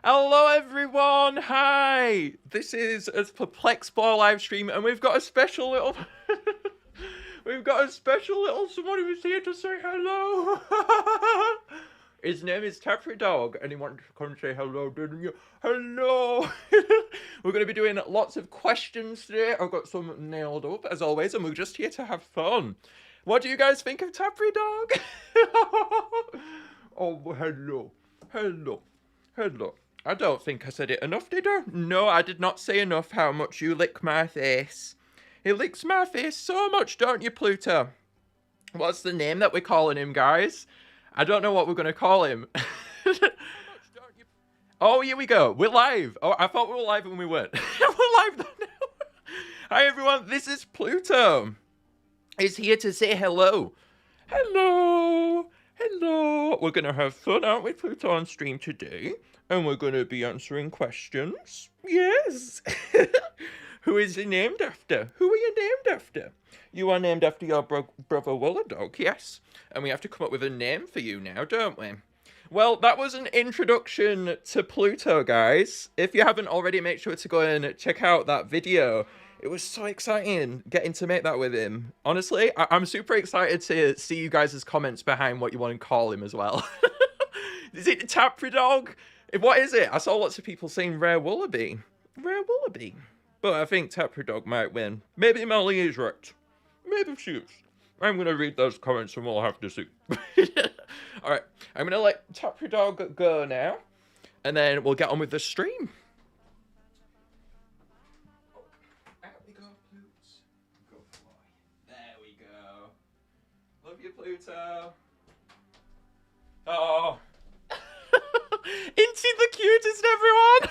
Hello everyone, hi! This is a Perplexplore live stream and we've got a special little... someone who's here to say hello! His name is Tapricorn and he wanted to come say hello, didn't you? Hello! We're going to be doing lots of questions today. I've got some nailed up as always and we're just here to have fun. What do you guys think of Tapricorn? Oh, hello. I don't think I said it enough, did I? No, I did not say enough how much you lick my face. He licks my face so much, don't you, Pluto? What's the name that we're calling him, guys? I don't know what we're going to call him. Oh, here we go. We're live. Oh, I thought we were live when we weren't. We're live now. Hi, everyone. This is Pluto. He's here to say hello. Hello. We're going to have fun, aren't we, Pluto, on stream today? And we're going to be answering questions. Yes. Who is he named after? Who are you named after? You are named after your brother Uuduk, yes. And we have to come up with a name for you now, don't we? Well, that was an introduction to Pluto, guys. If you haven't already, make sure to go and check out that video. It was so exciting getting to make that with him. Honestly, I'm super excited to see you guys' comments behind what you want to call him as well. Is it Tapricorn? What is it? I saw lots of people saying Rare Wallaby. Rare Wallaby. But I think Tapricorn might win. Maybe Molly is right. Maybe she is. I'm going to read those comments and we'll have to see. Alright, I'm going to let Tapricorn go now. And then we'll get on with the stream. Out we go, Plutes. Good boy. There we go. Love you, Pluto. Oh. Isn't he the cutest, everyone?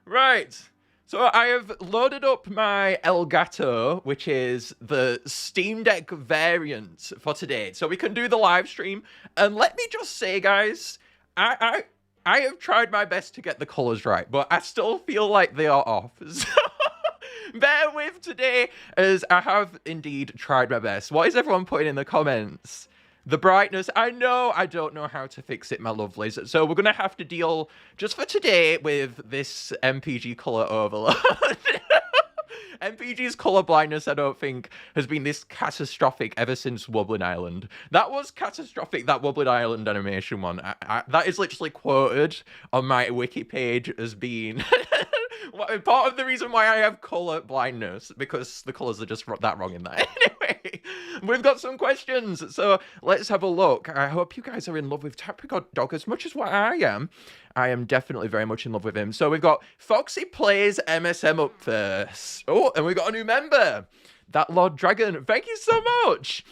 Right. So I have loaded up my Elgato, which is the Steam Deck variant for today. So we can do the live stream. And let me just say, guys, I have tried my best to get the colors right, but I still feel like they are off. So bear with today, as I have indeed tried my best. What is everyone putting in the comments? The brightness, I know I don't know how to fix it, my lovelies. So we're going to have to deal, just for today, with this MPG colour overload. MPG's colour blindness, I don't think, has been this catastrophic ever since Wublin Island. That was catastrophic, that Wublin Island animation one. That is literally quoted on my wiki page as being... part of the reason why I have colour blindness, because the colours are just that wrong in there. Anyway, we've got some questions, so let's have a look. I hope you guys are in love with Tapricorn as much as what I am. I am definitely very much in love with him. So we've got Foxy Plays MSM up first. Oh, and we've got a new member. That Lord Dragon. Thank you so much.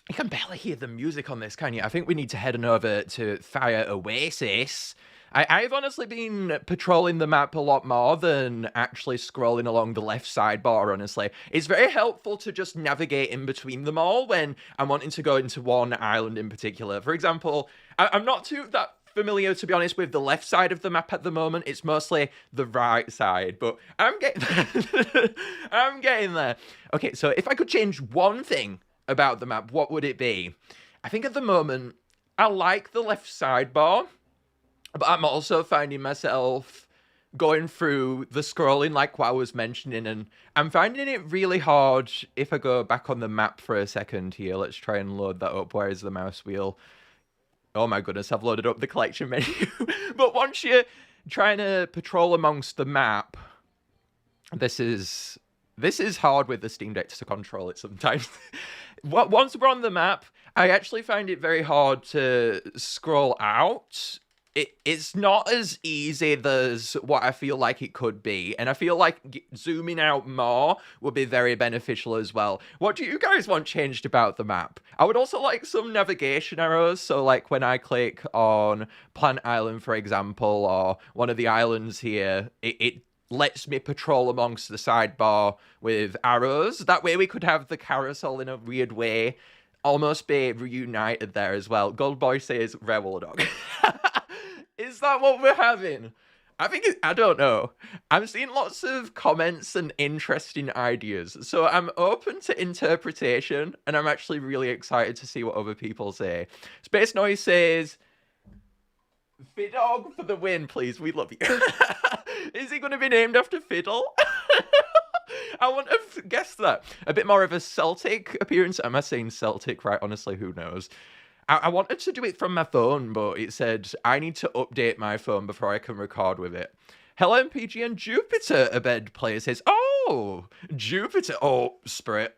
You can barely hear the music on this, can you? I think we need to head on over to Fire Oasis. I've honestly been patrolling the map a lot more than actually scrolling along the left sidebar, honestly. It's very helpful to just navigate in between them all when I'm wanting to go into one island in particular. For example, I'm not too that familiar, to be honest, with the left side of the map at the moment. It's mostly the right side, but I'm getting there. I'm getting there. Okay, so if I could change one thing about the map, what would it be? I think at the moment, I like the left sidebar. But I'm also finding myself going through the scrolling like what I was mentioning, and I'm finding it really hard if I go back on the map for a second here. Let's try and load that up. Where is the mouse wheel? Oh my goodness, I've loaded up the collection menu. But once you're trying to patrol amongst the map, this is hard with the Steam Deck to control it sometimes. Once we're on the map, I actually find it very hard to scroll out. It's not as easy as what I feel like it could be. And I feel like zooming out more would be very beneficial as well. What do you guys want changed about the map? I would also like some navigation arrows. So like when I click on Plant Island, for example, or one of the islands here, it lets me patrol amongst the sidebar with arrows. That way we could have the carousel in a weird way almost be reunited there as well. Goldboy says Rare Dog. Is that what we're having? I don't know. I'm seeing lots of comments and interesting ideas. So I'm open to interpretation, and I'm actually really excited to see what other people say. Space Noise says, Fiddog for the win, please. We love you. Is he going to be named after Fiddle? I wouldn't have guessed that. A bit more of a Celtic appearance. Am I saying Celtic right? Honestly, who knows? I wanted to do it from my phone, but it said I need to update my phone before I can record with it. Hello, MPG and Jupiter, Abed Player says. Oh, Jupiter. Oh, Spurrit.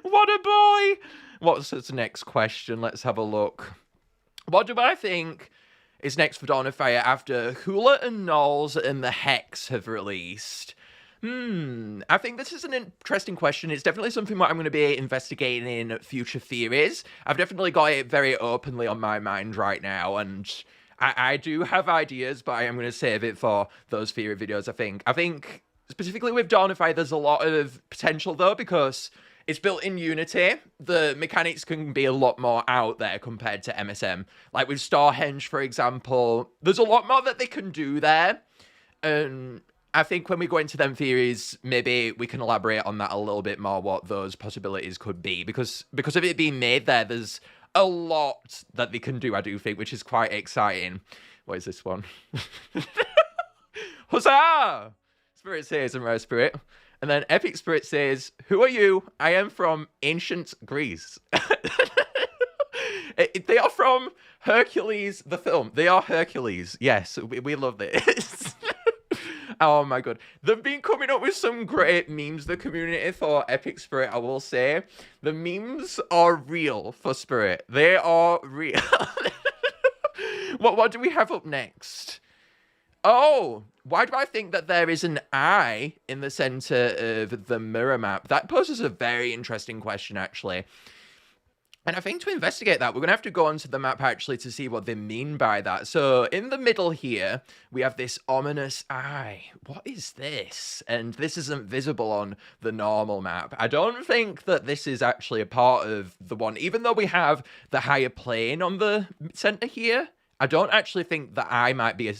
What a boy. What's the next question? Let's have a look. What do I think is next for Dawn of Fire after Hula and Knowles and the Hex have released? I think this is an interesting question. It's definitely something that I'm going to be investigating in future theories. I've definitely got it very openly on my mind right now, and I do have ideas, but I am going to save it for those theory videos, I think specifically with Dawn of Fire, there's a lot of potential, though, because it's built in Unity. The mechanics can be a lot more out there compared to MSM. Like with Stonehenge, for example, there's a lot more that they can do there, and I think when we go into them theories, maybe we can elaborate on that a little bit more, what those possibilities could be. Because of it being made there, there's a lot that they can do, I do think, which is quite exciting. What is this one? Huzzah! Spurrit says, and Rare Spurrit. And then Epic Spurrit says, who are you? I am from ancient Greece. They are from Hercules, the film. They are Hercules. Yes, we love this. Oh my god. They've been coming up with some great memes, the community, for Epic Spurrit, I will say. The memes are real for Spurrit. They are real. What do we have up next? Oh, why do I think that there is an eye in the center of the mirror map? That poses a very interesting question, actually. And I think to investigate that, we're going to have to go onto the map, actually, to see what they mean by that. So, in the middle here, we have this ominous eye. What is this? And this isn't visible on the normal map. I don't think that this is actually a part of the one. Even though we have the higher plane on the center here, I don't actually think the eye might be a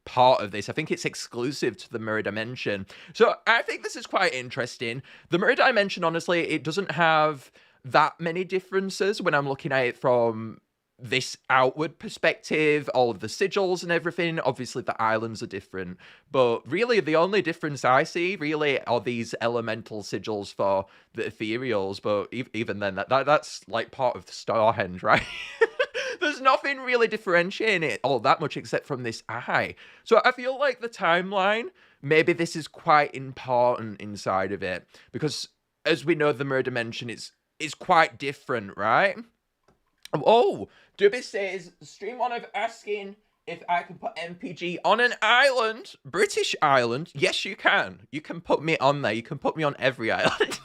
part of this. I think it's exclusive to the mirror dimension. So, I think this is quite interesting. The mirror dimension, honestly, it doesn't have that many differences when I'm looking at it from this outward perspective, all of the sigils and everything. Obviously the islands are different, but really the only difference I see really are these elemental sigils for the Ethereals. But even then, that's like part of the Stonehenge, right? There's nothing really differentiating it all that much except from this eye. So I feel like the timeline, maybe this is quite important inside of it, because as we know, the mirror dimension is quite different, right? Oh, Dubby says, stream one of asking if I can put MPG on an island, British island. Yes, you can. You can put me on there. You can put me on every island.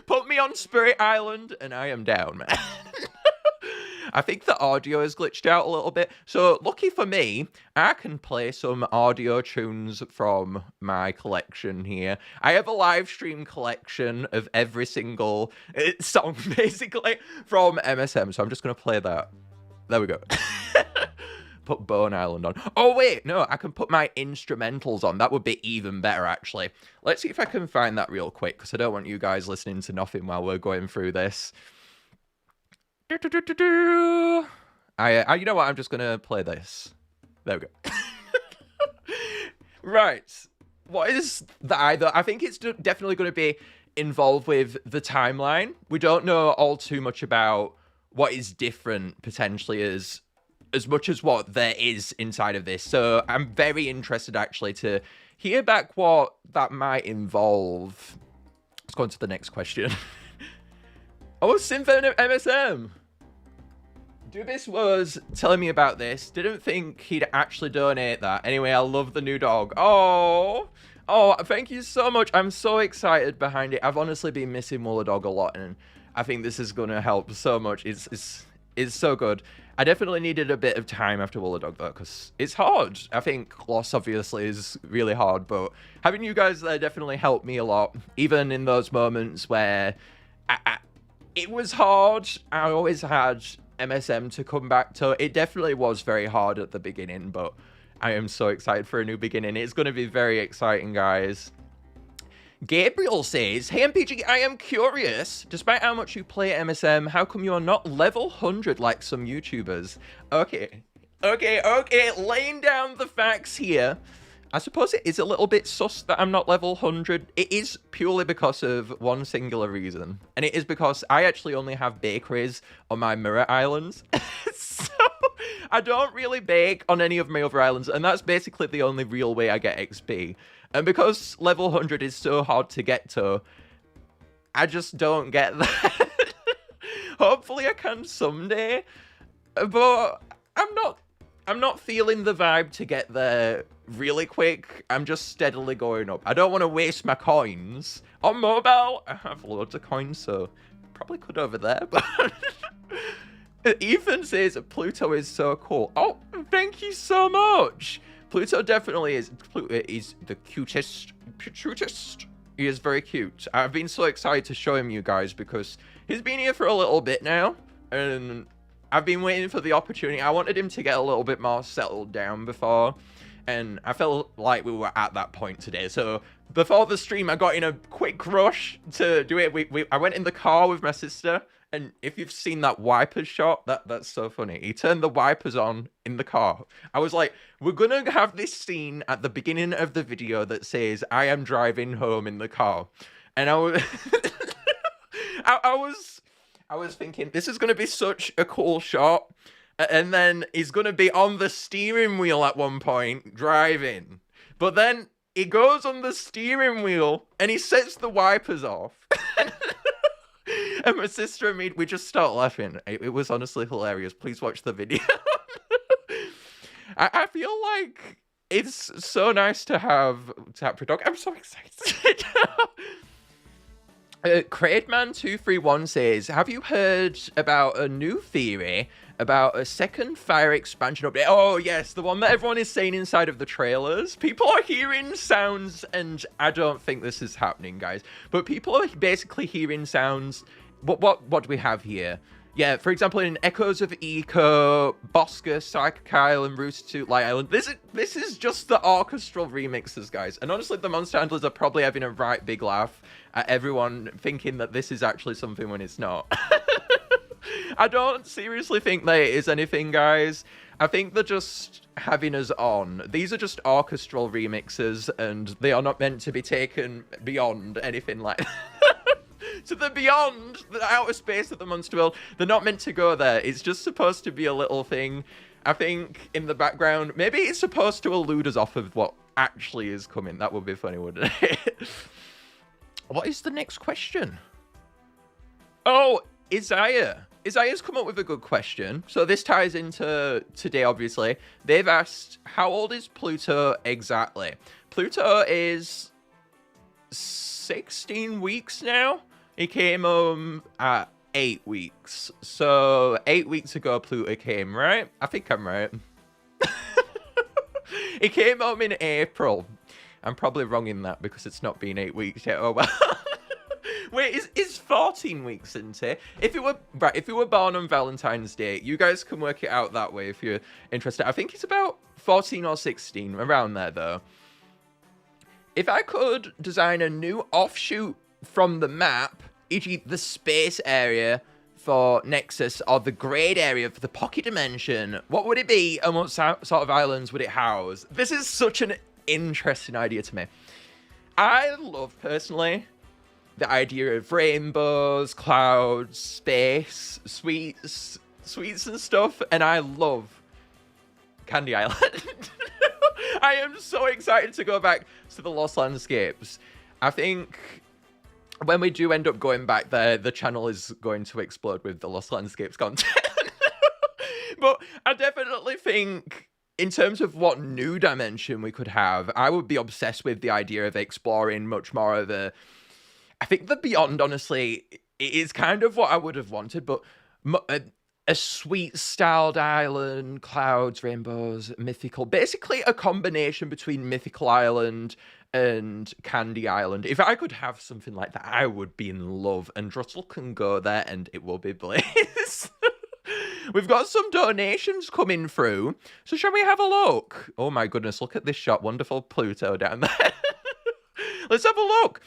Put me on Spurrit Island, and I am down, man. I think the audio has glitched out a little bit. So, lucky for me, I can play some audio tunes from my collection here. I have a live stream collection of every single song, basically, from MSM. So, I'm just going to play that. There we go. Put Bone Island on. Oh, wait. No, I can put my instrumentals on. That would be even better, actually. Let's see if I can find that real quick, because I don't want you guys listening to nothing while we're going through this. You know what? I'm just gonna play this. There we go. Right. What is the eye, though? I think it's definitely going to be involved with the timeline. We don't know all too much about what is different, potentially, as much as what there is inside of this. So I'm very interested, actually, to hear back what that might involve. Let's go on to the next question. Oh, Synth MSM. Dubis was telling me about this. Didn't think he'd actually donate that. Anyway, I love the new dog. Oh, thank you so much. I'm so excited behind it. I've honestly been missing Woola Dog a lot, and I think this is going to help so much. It's so good. I definitely needed a bit of time after Woola Dog, though, because it's hard. I think loss, obviously, is really hard, but having you guys there definitely helped me a lot, even in those moments where it was hard. I always had MSM to come back to. It definitely was very hard at the beginning, but I am so excited for a new beginning. It's going to be very exciting, guys. Gabriel says, "Hey MPG, I am curious. Despite how much you play MSM, how come you are not level 100 like some YouTubers?" Okay. Laying down the facts here. I suppose it is a little bit sus that I'm not level 100. It is purely because of one singular reason. And it is because I actually only have bakeries on my mirror islands. So I don't really bake on any of my other islands. And that's basically the only real way I get XP. And because level 100 is so hard to get to, I just don't get that. Hopefully I can someday. But I'm not feeling the vibe to get there really quick. I'm just steadily going up. I don't want to waste my coins. On mobile, I have loads of coins, so probably could over there. But Ethan says Pluto is so cool. Oh, thank you so much. Pluto definitely is. Pluto is the cutest. He is very cute. I've been so excited to show him you guys because he's been here for a little bit now, and I've been waiting for the opportunity. I wanted him to get a little bit more settled down before, and I felt like we were at that point today. So before the stream, I got in a quick rush to do it. I went in the car with my sister, and if you've seen that wipers shot, that's so funny. He turned the wipers on in the car. I was like, we're gonna have this scene at the beginning of the video that says, "I am driving home in the car," and I was, I was thinking, this is going to be such a cool shot. And then he's going to be on the steering wheel at one point, driving. But then he goes on the steering wheel and he sets the wipers off. And my sister and me, we just start laughing. It was honestly hilarious. Please watch the video. I feel like it's so nice to have Tapricorn. I'm so excited. Craidman231 says, "Have you heard about a new theory about a second Fire expansion update?" Oh, yes, the one that everyone is saying inside of the trailers. People are hearing sounds, and I don't think this is happening, guys. But people are basically hearing sounds. What do we have here? Yeah, for example, in Echoes of Eco, Bosca, Psychic Island, Rooster 2, Light Island. This is just the orchestral remixes, guys. And honestly, the monster handlers are probably having a right big laugh at everyone thinking that this is actually something when it's not. I don't seriously think that it is anything, guys. I think they're just having us on. These are just orchestral remixes, and they are not meant to be taken beyond anything like that. To the beyond, the outer space of the monster world. They're not meant to go there. It's just supposed to be a little thing. I think in the background, maybe it's supposed to elude us off of what actually is coming. That would be funny, wouldn't it? What is the next question? Oh, Isaiah. Isaiah's come up with a good question. So this ties into today, obviously. They've asked, how old is Pluto exactly? Pluto is 16 weeks now. He came home at 8 weeks. So 8 weeks ago, Pluto came, right? I think I'm right. He came home in April. I'm probably wrong in that because it's not been 8 weeks yet. Oh, well. Wait, is 14 weeks into it? If it were born on Valentine's Day, you guys can work it out that way if you're interested. I think it's about 14 or 16, around there, though. If I could design a new offshoot from the map, e.g. the space area for Nexus or the grade area for the pocket dimension, what would it be and what sort of islands would it house? This is such an interesting idea to me. I love, personally, the idea of rainbows, clouds, space, sweets and stuff, and I love Candy Island. I am so excited to go back to the Lost Landscapes. I think when we do end up going back there, the channel is going to explode with the Lost Landscapes content. But I definitely think, in terms of what new dimension we could have, I would be obsessed with the idea of exploring much more of the... I think the Beyond, honestly, is kind of what I would have wanted, but a sweet-styled island, clouds, rainbows, mythical. Basically a combination between Mythical Island and Candy Island. If I could have something like that, I would be in love. And Druttle can go there and it will be bliss. We've got some donations coming through. So shall we have a look? Oh my goodness, look at this shot. Wonderful Pluto down there. Let's have a look.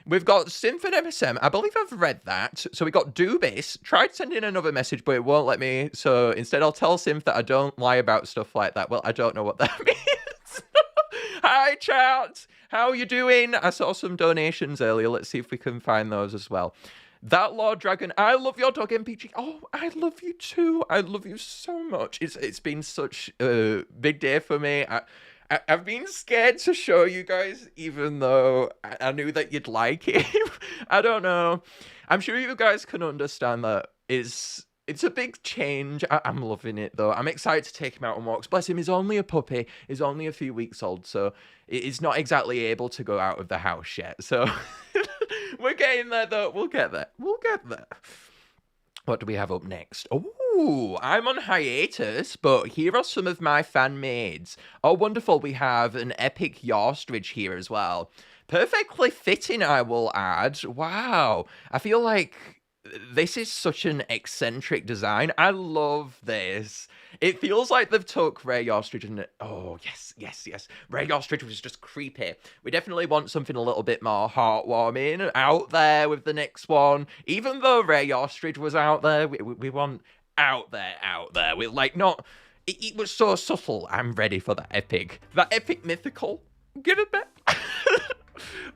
We've got Synth and MSM. I believe I've read that. So we got Dubis. Tried sending another message, but it won't let me. So instead, I'll tell Synth that I don't lie about stuff like that. Well, I don't know what that means. Hi, chat. How are you doing? I saw some donations earlier. Let's see if we can find those as well. That Lord Dragon, I love your dog MPG. Oh, I love you too. I love you so much. It's been such a big day for me. I've been scared to show you guys, even though I knew that you'd like it. I don't know. I'm sure you guys can understand that it's a big change. I'm loving it, though. I'm excited to take him out on walks. Bless him, he's only a puppy. He's only a few weeks old, so he's not exactly able to go out of the house yet. So we're getting there, though. We'll get there. We'll get there. What do we have up next? Oh, I'm on hiatus, but here are some of my fan maids. Oh, wonderful. We have an epic Yawstrich here as well. Perfectly fitting, I will add. Wow. I feel like this is such an eccentric design. I love this. It feels like they've took Rare Yawstrich and... Oh, yes, yes, yes. Rare Yawstrich was just creepy. We definitely want something a little bit more heartwarming out there with the next one. Even though Rare Yawstrich was out there, we want out there. We're like, not... It was so subtle. I'm ready for that epic. That epic mythical. Give it back.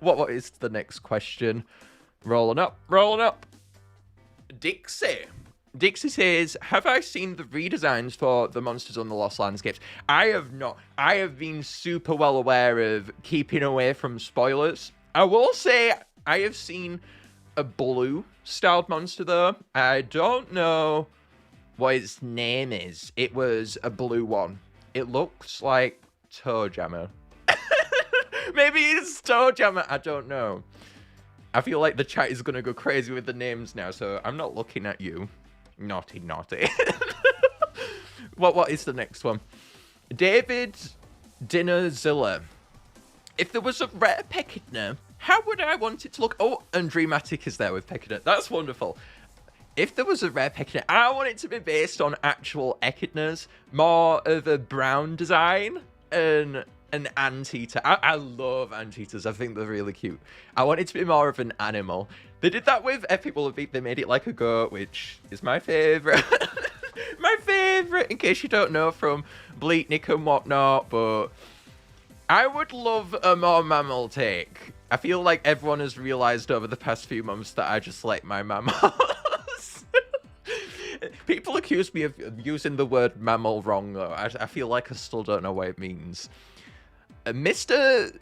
What is the next question? Rolling up. Dixie says, have I seen the redesigns for the monsters on the Lost Landscapes? I have not. I have been super well aware of keeping away from spoilers. I will say I have seen a blue styled monster though. I don't know what its name is. It was a blue one. It looks like Toejammer. Maybe it's Toejammer. I don't know. I feel like the chat is going to go crazy with the names now, so I'm not looking at you. Naughty. What is the next one? David Dinnerzilla. If there was a rare Peckidna, how would I want it to look? Oh, and Dreamatic is there with Peckidna. That's wonderful. If there was a rare Peckidna, I want it to be based on actual Echidnas, more of a brown design, and an anteater. I love anteaters. I think they're really cute. I want it to be more of an animal. They did that with Epic Will of Beat. They made it like a goat, which is my favorite. My favorite, in case you don't know, from Bleaknik and whatnot. But I would love a more mammal take. I feel like everyone has realized over the past few months that I just like my mammals. People accuse me of using the word mammal wrong, though. I feel like I still don't know what it means. Mr.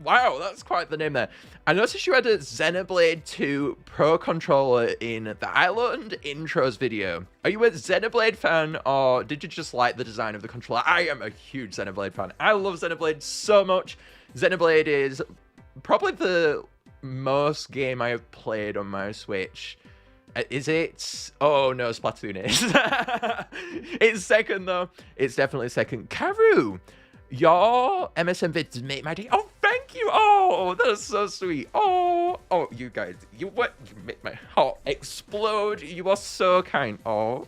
Wow, that's quite the name there. I noticed you had a Xenoblade 2 Pro controller in the Island intros video. Are you a Xenoblade fan, or did you just like the design of the controller? I am a huge Xenoblade fan. I love Xenoblade so much. Xenoblade is probably the most game I have played on my Switch. Is it? Oh no, Splatoon is. It's second though. It's definitely second. Karu, your MSM vids make my day. Oh, thank you. Oh, that's so sweet. Oh, you guys, you make my heart explode. You are so kind. Oh,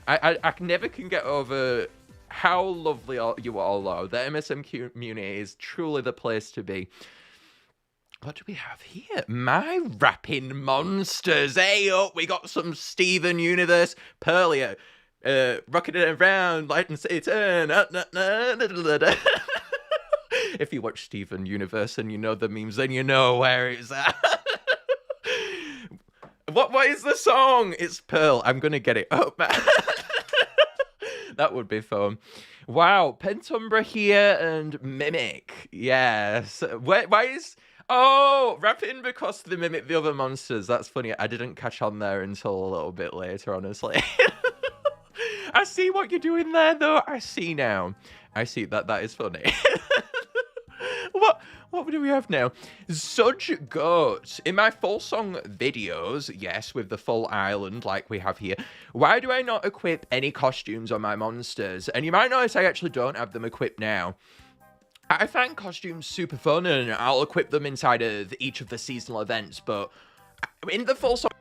I never can get over how lovely you all are. The MSM community is truly the place to be. What do we have here? My rapping monsters. Hey up, we got some Steven Universe. Perlia. Rocking it around, light and Satan. If you watch Steven Universe and you know the memes, then you know where it's at. What is the song? It's Pearl. I'm gonna get it up, man. That would be fun. Wow, Pentumbra here and Mimic. Yes. Why is... Oh, rapping because they mimic the other monsters. That's funny. I didn't catch on there until a little bit later, honestly. I see what you're doing there, though. I see now. I see that. That is funny. What do we have now? Such Goat. In my full song videos, yes, with the full island like we have here, why do I not equip any costumes on my monsters? And you might notice I actually don't have them equipped now. I find costumes super fun, and I'll equip them inside of each of the seasonal events, but in the full song...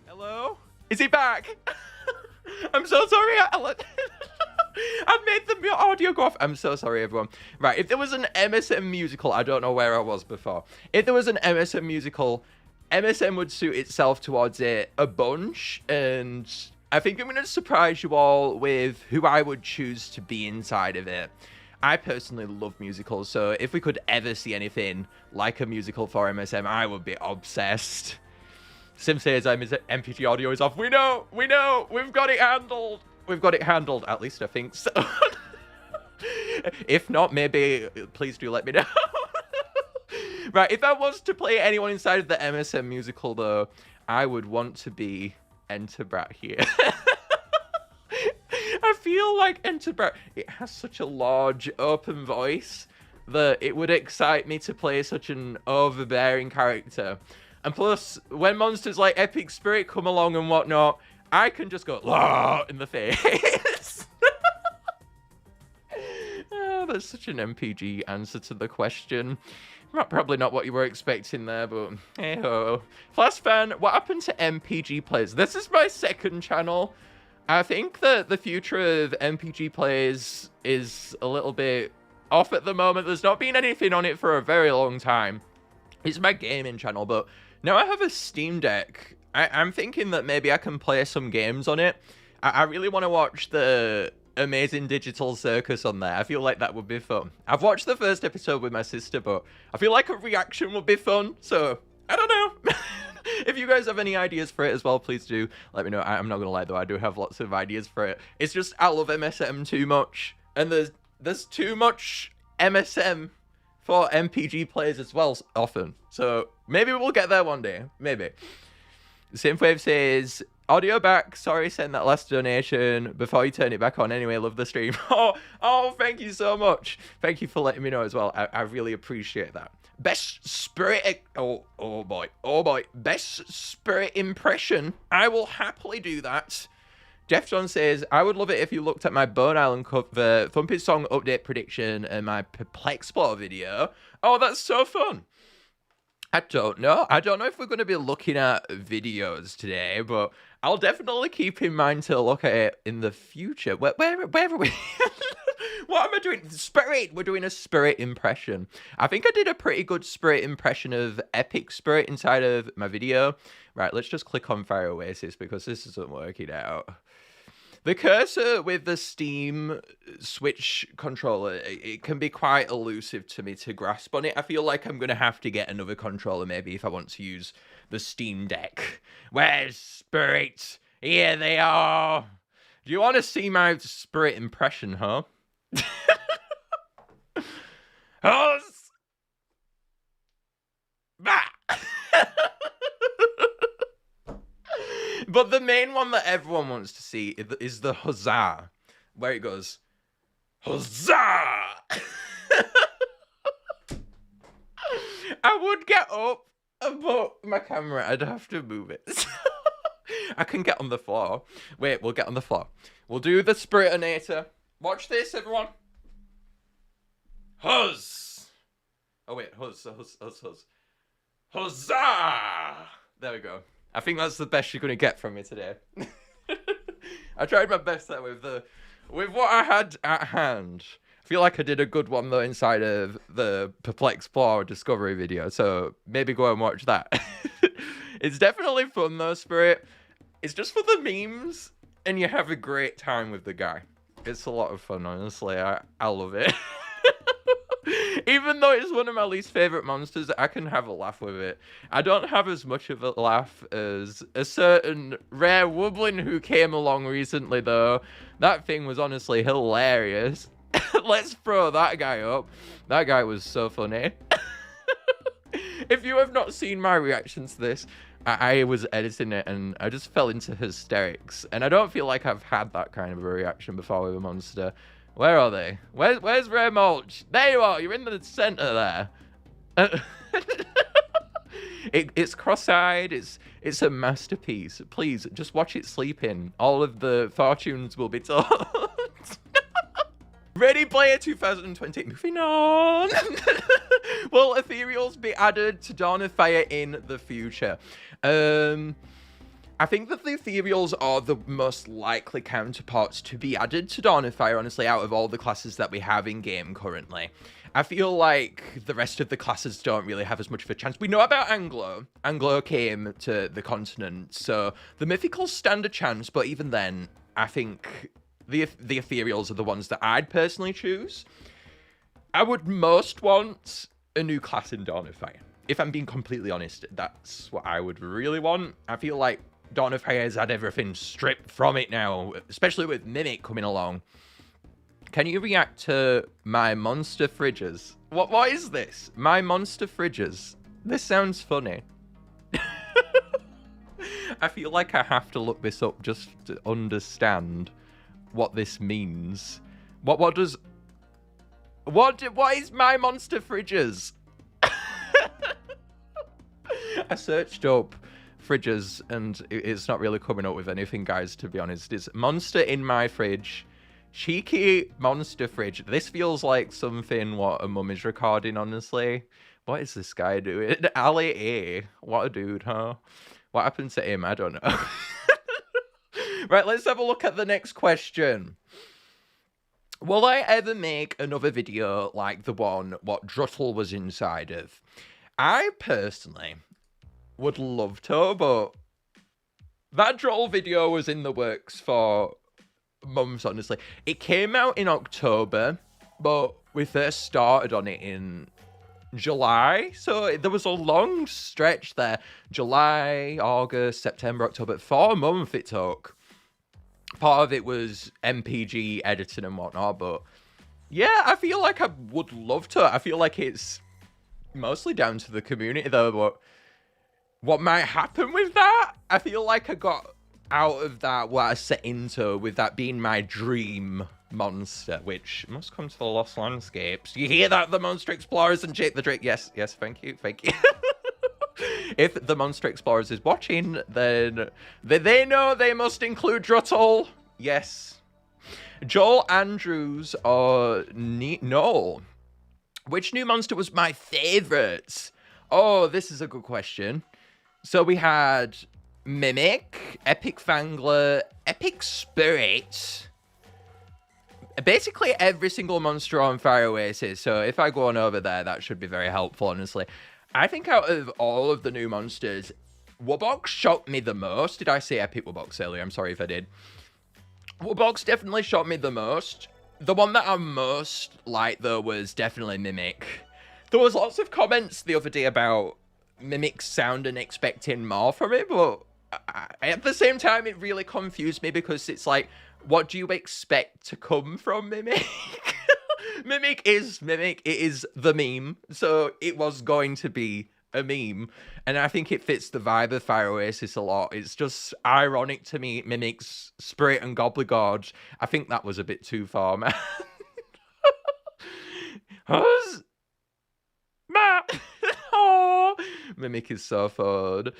Hello? Is he back? I'm so sorry, Alan. I made the audio go off. I'm so sorry, everyone. Right, if there was an MSM musical, I don't know where I was before. If there was an MSM musical, MSM would suit itself towards it a bunch, and I think I'm going to surprise you all with who I would choose to be inside of it. I personally love musicals, so if we could ever see anything like a musical for MSM, I would be obsessed. Sim says MPG audio is off. We know, we've got it handled. We've got it handled, at least I think so. If not, maybe, please do let me know. Right, if I was to play anyone inside of the MSM musical, though, I would want to be Enterbrat here. I feel like Enterbrat, it has such a large, open voice that it would excite me to play such an overbearing character. And plus, when monsters like Epic Spurrit come along and whatnot, I can just go "Law" in the face. Oh, that's such an MPG answer to the question. Probably not what you were expecting there, but hey-ho. Flash-fan, what happened to MPGPlays? This is my second channel. I think that the future of MPGPlays is a little bit off at the moment. There's not been anything on it for a very long time. It's my gaming channel, but now I have a Steam Deck. I'm thinking that maybe I can play some games on it. I really want to watch the Amazing Digital Circus on there. I feel like that would be fun. I've watched the first episode with my sister, but I feel like a reaction would be fun. So, I don't know. If you guys have any ideas for it as well, please do let me know. I'm not going to lie, though. I do have lots of ideas for it. It's just I love MSM too much. And there's too much MSM for MPGPlays as well often. So maybe we'll get there one day. Maybe. Synthwave says, audio back. Sorry, send that last donation before you turn it back on. Anyway, love the stream. Oh, thank you so much. Thank you for letting me know as well. I really appreciate that. Best Spurrit. Oh boy. Best Spurrit impression. I will happily do that. Jeff John says, I would love it if you looked at my Bone Island cover, Thumpy's song update prediction, and my Perplexplore video. Oh, that's so fun. I don't know if we're going to be looking at videos today, but I'll definitely keep in mind to look at it in the future. Where are we? What am I doing? Spurrit! We're doing a Spurrit impression. I think I did a pretty good Spurrit impression of Epic Spurrit inside of my video. Right, let's just click on Fire Oasis because this isn't working out. The cursor with the Steam Switch controller, it can be quite elusive to me to grasp on it. I feel like I'm going to have to get another controller maybe if I want to use the Steam Deck. Where's Spurrit? Here they are. Do you want to see my Spurrit impression, huh? Huzz! Bah! But the main one that everyone wants to see is the HUZZAH, where it goes, HUZZAH! I would get up, but my camera, I'd have to move it. I can get on the floor. Wait, we'll get on the floor. We'll do the Spurritonator. Watch this, everyone. Huzz! Oh wait, huzz. HUZZAH! There we go. I think that's the best you're going to get from me today. I tried my best there with what I had at hand. I feel like I did a good one though inside of the Perplexplore Discovery video, so maybe go and watch that. It's definitely fun though, Spurrit. It's just for the memes, and you have a great time with the guy. It's a lot of fun, honestly. I love it. Even though it's one of my least favorite monsters, I can have a laugh with it. I don't have as much of a laugh as a certain rare Wublin who came along recently, though. That thing was honestly hilarious. Let's throw that guy up. That guy was so funny. If you have not seen my reaction to this, I was editing it and I just fell into hysterics. And I don't feel like I've had that kind of a reaction before with a monster. Where are they? Where's Rare Mulch? There you are. You're in the center there. It's cross-eyed. It's a masterpiece. Please, just watch it sleeping. All of the fortunes will be told. Ready Player 2020. Moving on. Will Ethereals be added to Dawn of Fire in the future? I think that the Ethereals are the most likely counterparts to be added to Dawn of Fire, honestly, out of all the classes that we have in-game currently. I feel like the rest of the classes don't really have as much of a chance. We know about Anglo. Anglo came to the continent, so the Mythicals stand a chance, but even then, I think the Ethereals are the ones that I'd personally choose. I would most want a new class in Dawn of Fire. If I'm being completely honest, that's what I would really want. I feel like Dawn of Fire has had everything stripped from it now, especially with Mimic coming along. Can you react to my monster fridges? What is this? My monster fridges. This sounds funny. I feel like I have to look this up just to understand what this means. What is my monster fridges? I searched up fridges and it's not really coming up with anything, guys, to be honest. It's monster in my fridge. Cheeky monster fridge. This feels like something what a mum is recording, honestly. What is this guy doing? Ali A. What a dude, huh? What happened to him? I don't know. Right, let's have a look at the next question. Will I ever make another video like the one what Druttle was inside of? I personally would love to, but that Druttle video was in the works for months, honestly. It came out in October, but we first started on it in July, so there was a long stretch there. July, August, September, October, 4 months it took. Part of it was MPG editing and whatnot, but yeah, I feel like I would love to. I feel like it's mostly down to the community though, but what might happen with that? I feel like I got out of that what I set into with that being my dream monster, which must come to the Lost Landscapes. You hear that, the Monster Explorers and Jake the Drake? Yes, yes, thank you, thank you. If the Monster Explorers is watching, then they know they must include Druttle. Yes. Joel Andrews or Noel. Which new monster was my favorite? Oh, this is a good question. So we had Mimic, Epic Fangler, Epic Spurrit. Basically every single monster on Fire Oasis. So if I go on over there, that should be very helpful, honestly. I think out of all of the new monsters, Wubbox shocked me the most. Did I say Epic Wubbox earlier? I'm sorry if I did. Wubbox definitely shocked me the most. The one that I most liked, though, was definitely Mimic. There was lots of comments the other day about Mimic sound and expecting more from it, but at the same time, it really confused me because it's like, what do you expect to come from Mimic? Mimic is Mimic. It is the meme. So it was going to be a meme. And I think it fits the vibe of Fire Oasis a lot. It's just ironic to me, Mimic's Spurrit and Gobblegorge. I think that was a bit too far, man. Oh, Mimic is so fun.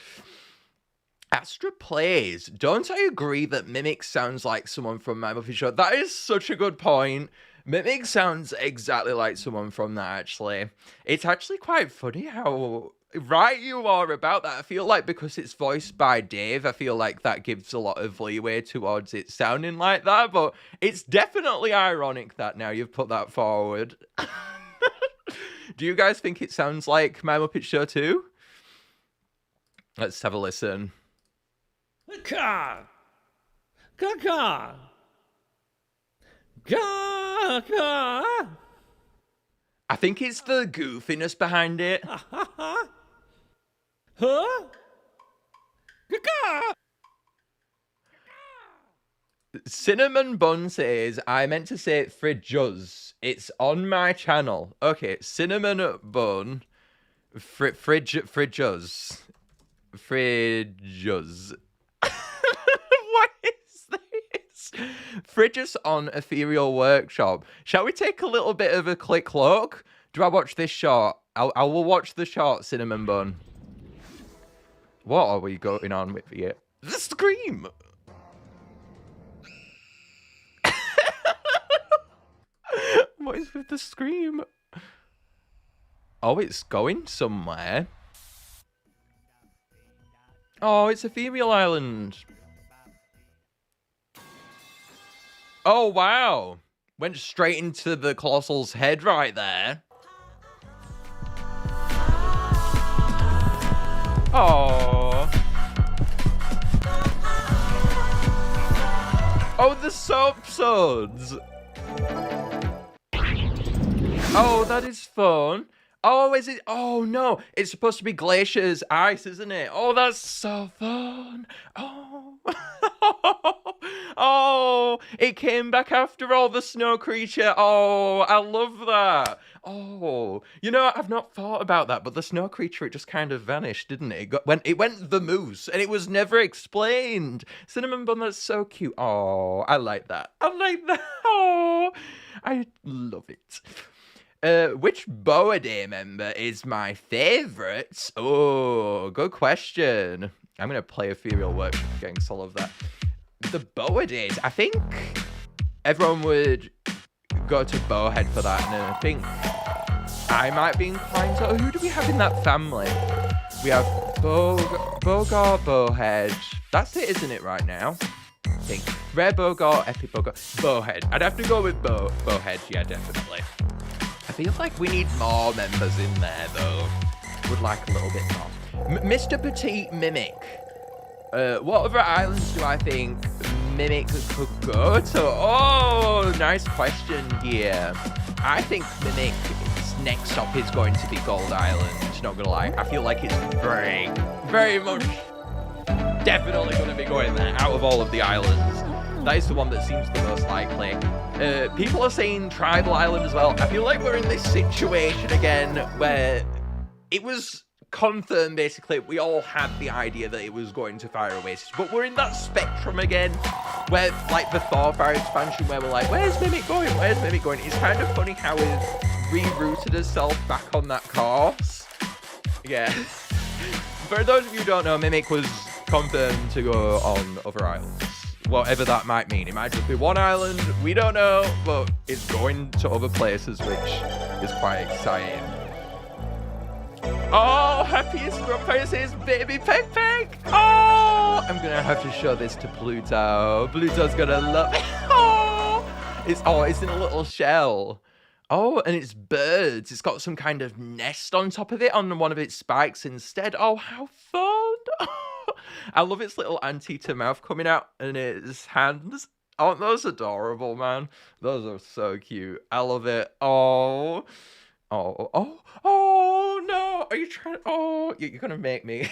Astra Plays. Don't I agree that Mimic sounds like someone from My Muppet Show? That is such a good point. Mimic sounds exactly like someone from that, actually. It's actually quite funny how right you are about that. I feel like because it's voiced by Dave, I feel like that gives a lot of leeway towards it sounding like that, but it's definitely ironic that now you've put that forward. Do you guys think it sounds like My Muppet Show too? Let's have a listen. Caw! Caw! Caw! Caw! I think it's the goofiness behind it. Huh? Caw! Cinnamon Bun says, I meant to say Fridgus. It's on my channel. Okay, Cinnamon Bun. Fridgus. Fridgus. What is this? Fridgus on Ethereal Workshop. Shall we take a little bit of a quick look? Do I watch this short? I will watch the short, Cinnamon Bun. What are we going on with here? The scream! What is with the scream? Oh, it's going somewhere. Oh, it's Ethereal Island. Oh, wow. Went straight into the Colossal's head right there. Oh. Oh, the soap suds. Oh, that is fun. Oh, is it? Oh, no. It's supposed to be Glacier's ice, isn't it? Oh, that's so fun. Oh. Oh, it came back after all, the snow creature. Oh, I love that. Oh, you know, I've not thought about that, but the snow creature, it just kind of vanished, didn't it? It went the moose, and it was never explained. Cinnamon bun, that's so cute. Oh, I like that. I like that. Oh, I love it. Which Boa Day member is my favourite? Oh, good question. I'm going to play Ethereal Workshop getting solve of that. The Boa Days, I think everyone would go to Bowhead for that, and I think I might be inclined to... Who do we have in that family? We have Bogart, Bowhead. That's it, isn't it, right now? I think. Rare Bogart, Epic Bogart, Bowhead. I'd have to go with Bowhead, yeah, definitely. I feel like we need more members in there, though. Would like a little bit more. Mr. Petite Mimic. What other islands do I think Mimic could go to? Oh, nice question here. I think Mimic's next stop is going to be Gold Island, not gonna lie. I feel like it's very, very much definitely going to be going there out of all of the islands. That is the one that seems the most likely. People are saying Tribal Island as well. I feel like we're in this situation again where it was confirmed, basically, we all had the idea that it was going to fire Oasis, but we're in that spectrum again where, like, the Thorfire expansion, where we're like, where's Mimic going? Where's Mimic going? It's kind of funny how it rerouted itself back on that course. Yeah. For those of you who don't know, Mimic was confirmed to go on other islands. Whatever that might mean. It might just be one island, we don't know, but it's going to other places, which is quite exciting. Oh, happiest grumpus is baby Peck Peck. Oh, I'm gonna have to show this to Pluto. Pluto's gonna love it. Oh, it's in a little shell. Oh, and it's birds. It's got some kind of nest on top of it on one of its spikes instead. Oh, how fun. I love its little anteater mouth coming out and its hands. Aren't those adorable, man? Those are so cute. I love it. Oh. Oh no! Are you trying? Oh, you're gonna make me.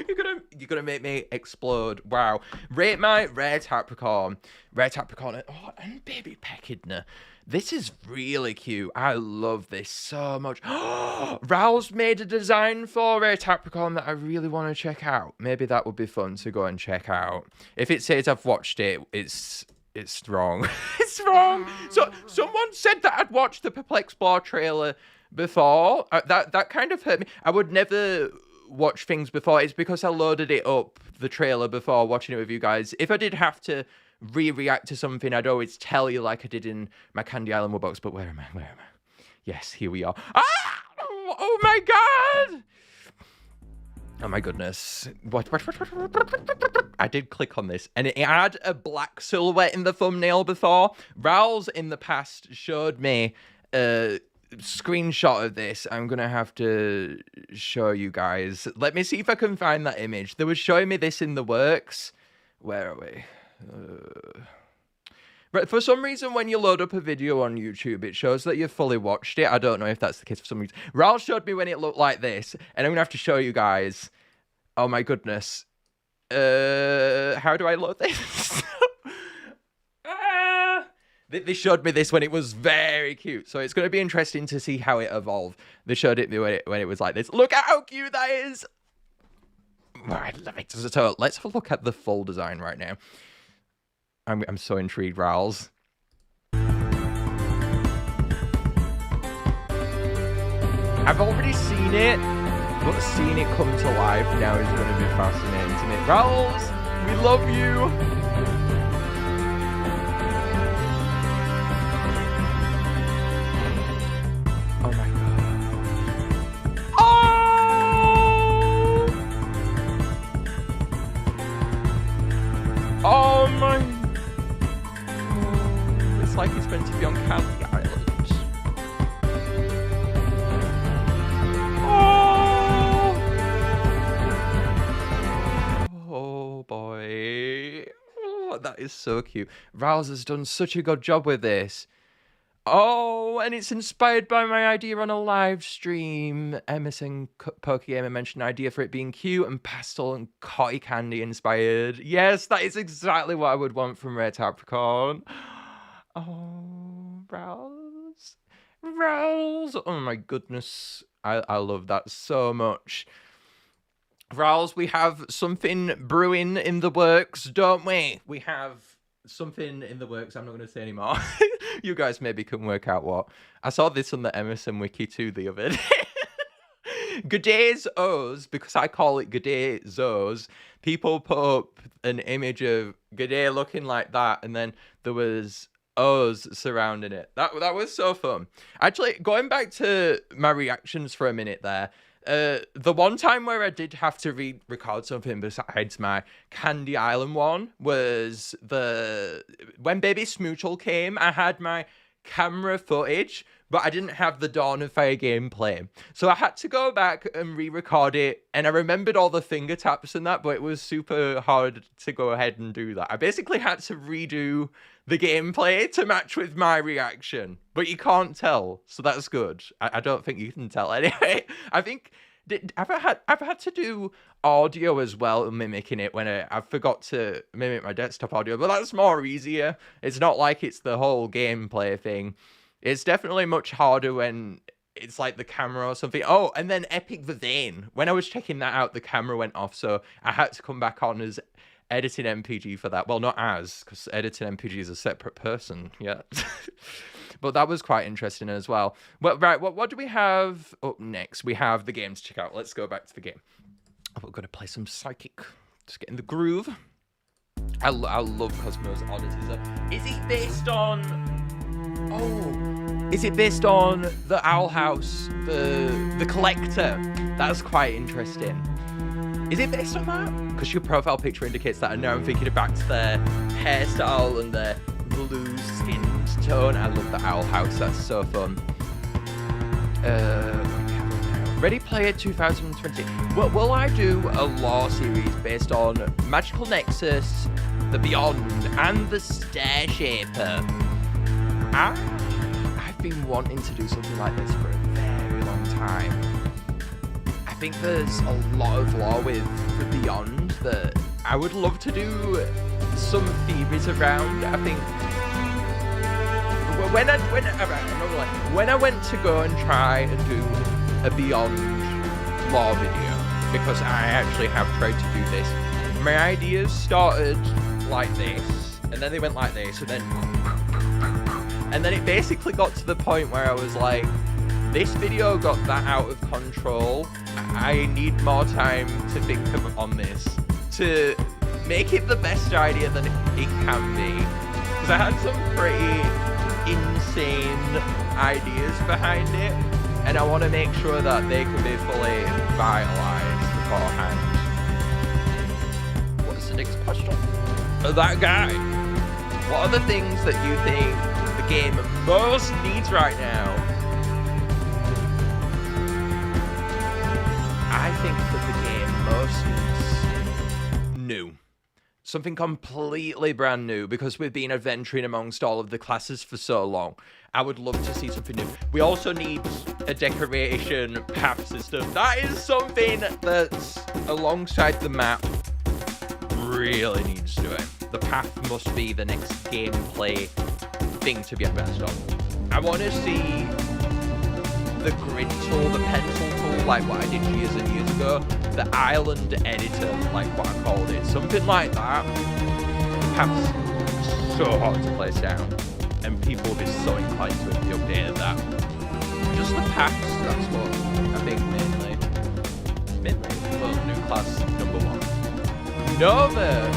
you're gonna make me explode. Wow! Rate my rare Tapricorn, oh, and baby Peckidna. This is really cute. I love this so much. Raul's made a design for rare Tapricorn that I really want to check out. Maybe that would be fun to go and check out. If it says I've watched it, it's wrong. It's wrong. So someone said that I'd watched the Perplexplore trailer before. That kind of hurt me. I would never watch things before. It's because I loaded it up, the trailer, before watching it with you guys. If I did have to react to something, I'd always tell you like I did in my Candy Island Wubbox. But where am I? Yes, here we are. Ah! Oh my god! Oh my goodness. What? I did click on this, and it had a black silhouette in the thumbnail before. Raul's in the past showed me a screenshot of this. I'm going to have to show you guys. Let me see if I can find that image. They were showing me this in the works. Where are we? Right, for some reason, when you load up a video on YouTube, it shows that you've fully watched it. I don't know if that's the case for some reason. Raul showed me when it looked like this, and I'm going to have to show you guys. Oh my goodness. How do I load this? They showed me this when it was very cute, so it's going to be interesting to see how it evolved. They showed it when it was like this. Look at how cute that is! Oh, I love it. So let's have a look at the full design right now. I'm so intrigued, Raul's. I've already seen it, but seeing it come to life now is going to be fascinating to me. Raul's, we love you! Oh my god. Oh! my... Oh, it's like it's meant to be on Candy Island. Oh! Oh, boy. Oh, that is so cute. Rals has done such a good job with this. Oh, and it's inspired by my idea on a live stream. MSM Pokegamer mentioned an idea for it being cute and pastel and cotton candy inspired. Yes, that is exactly what I would want from Rare Tapricorn. Oh, Rals. Rals. Oh my goodness. I love that so much. Rals, we have something brewing in the works, don't we? We have something in the works. I'm not going to say anymore. You guys maybe can work out what. I saw this on the MSM Wiki too the other day. G'day's O's, because I call it G'day Zo's. People put up an image of G'day looking like that, and then there was O's surrounding it. That was so fun. Actually, going back to my reactions for a minute there. The one time where I did have to record something besides my Candy Island one was when Baby Smoochel came. I had my camera footage, but I didn't have the Dawn of Fire gameplay. So I had to go back and re-record it, and I remembered all the finger taps and that, but it was super hard to go ahead and do that. I basically had to redo the gameplay to match with my reaction, but you can't tell, so that's good. I don't think you can tell anyway. I think I've had to do audio as well, mimicking it when I forgot to mimic my desktop audio, but that's more easier. It's not like it's the whole gameplay thing. It's definitely much harder when it's like the camera or something. Oh, and then Epic the Vein. When I was checking that out, the camera went off, so I had to come back on as Editing MPG for that. Well, not as, because Editing MPG is a separate person, yeah. But that was quite interesting as well. Well, right, what do we have up next? We have the game to check out. Let's go back to the game. Oh, we're going to play some Psychic. Just get in the groove. I love Cosmo's Oddities. Is it based on... Oh, is it based on the Owl House, the Collector? That's quite interesting. Is it based on that? Because your profile picture indicates that, and now I'm thinking back to their hairstyle and their blue skin tone. I love the Owl House. That's so fun. Ready Player 2020. Will I do a lore series based on Magical Nexus, the Beyond, and the Stair Shaper? I've been wanting to do something like this for a very long time. I think there's a lot of lore with the Beyond that I would love to do some theories around. I think when I went to go and try and do a Beyond lore video, because I actually have tried to do this, my ideas started like this, and then they went like this, and then it basically got to the point where I was like, this video got that out of control. I need more time to think on this to make it the best idea that it can be. Because I had some pretty insane ideas behind it, and I want to make sure that they can be fully vitalized beforehand. What's the next question? That guy. What are the things that you think the game most needs right now? I think that the game most needs new. Something completely brand new, because we've been adventuring amongst all of the classes for so long. I would love to see something new. We also need a decoration path system. That is something that's alongside the map really needs to do it. The path must be the next gameplay thing to be advanced on. I want to see the grid tool, the pencil tool, like what I did years and years ago, the island editor, like what I called it, something like that. The path's so hard to place down, and people will be so inclined to be updated that. Just the paths, that's what I think mainly. Well, new class number 1. Nova!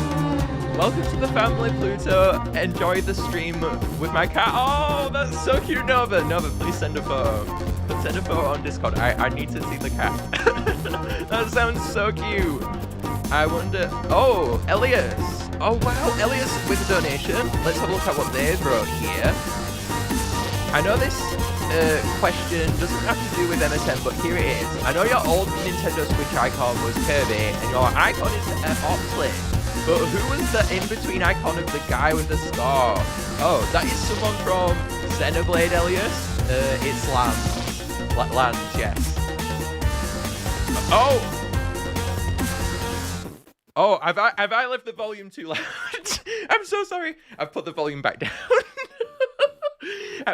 Welcome to the family, Pluto. Enjoy the stream with my cat. Oh, that's so cute, Nova. Nova, please send a photo. Send a photo on Discord. I need to see the cat. That sounds so cute. I wonder... Oh, Elias. Oh wow, Elias with a donation. Let's have a look at what they wrote here. I know this question doesn't have to do with MSM, but here it is. I know your old Nintendo Switch icon was Kirby, and your icon is Oxley. But who was the in-between icon of the guy with the star? Oh, that is someone from Xenoblade, Elias. It's Lands. Lands, yes. Oh! Oh, have I left the volume too loud? I'm so sorry. I've put the volume back down.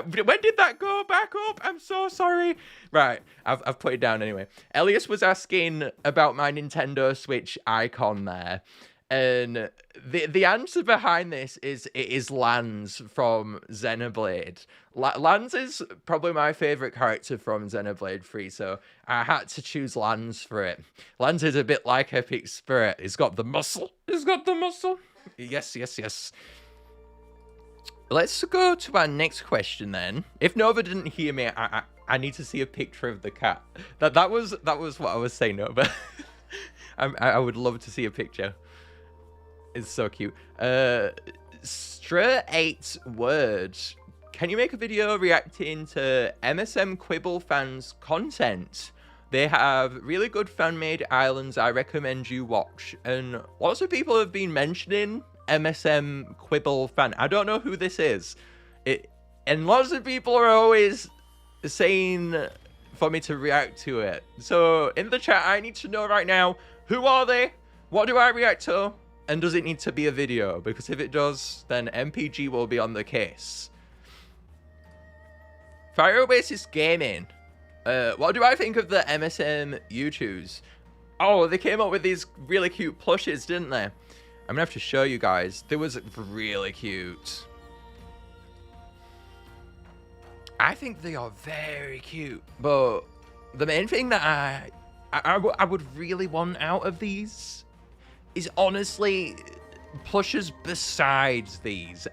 When did that go back up? I'm so sorry. Right, I've put it down anyway. Elias was asking about my Nintendo Switch icon there. And the answer behind this is it is Lands from Xenoblade. Lands is probably my favourite character from Xenoblade 3, so I had to choose Lands for it. Lands is a bit like Epic Spurrit. He's got the muscle. He's got the muscle. Yes, yes, yes. Let's go to our next question then. If Nova didn't hear me, I need to see a picture of the cat. That was what I was saying, Nova. I would love to see a picture. It's so cute. Straight words. Can you make a video reacting to MSMQuibbleFan's content? They have really good fan-made islands I recommend you watch. And lots of people have been mentioning MSMQuibbleFan. I don't know who this is. And lots of people are always saying for me to react to it. So in the chat, I need to know right now, who are they? What do I react to? And does it need to be a video? Because if it does, then MPG will be on the case. Fire Oasis Gaming. What do I think of the MSM YouTooz? Oh, they came up with these really cute plushes, didn't they? I'm gonna have to show you guys. They was really cute. I think they are very cute. But the main thing that I would really want out of these is honestly plushes besides these.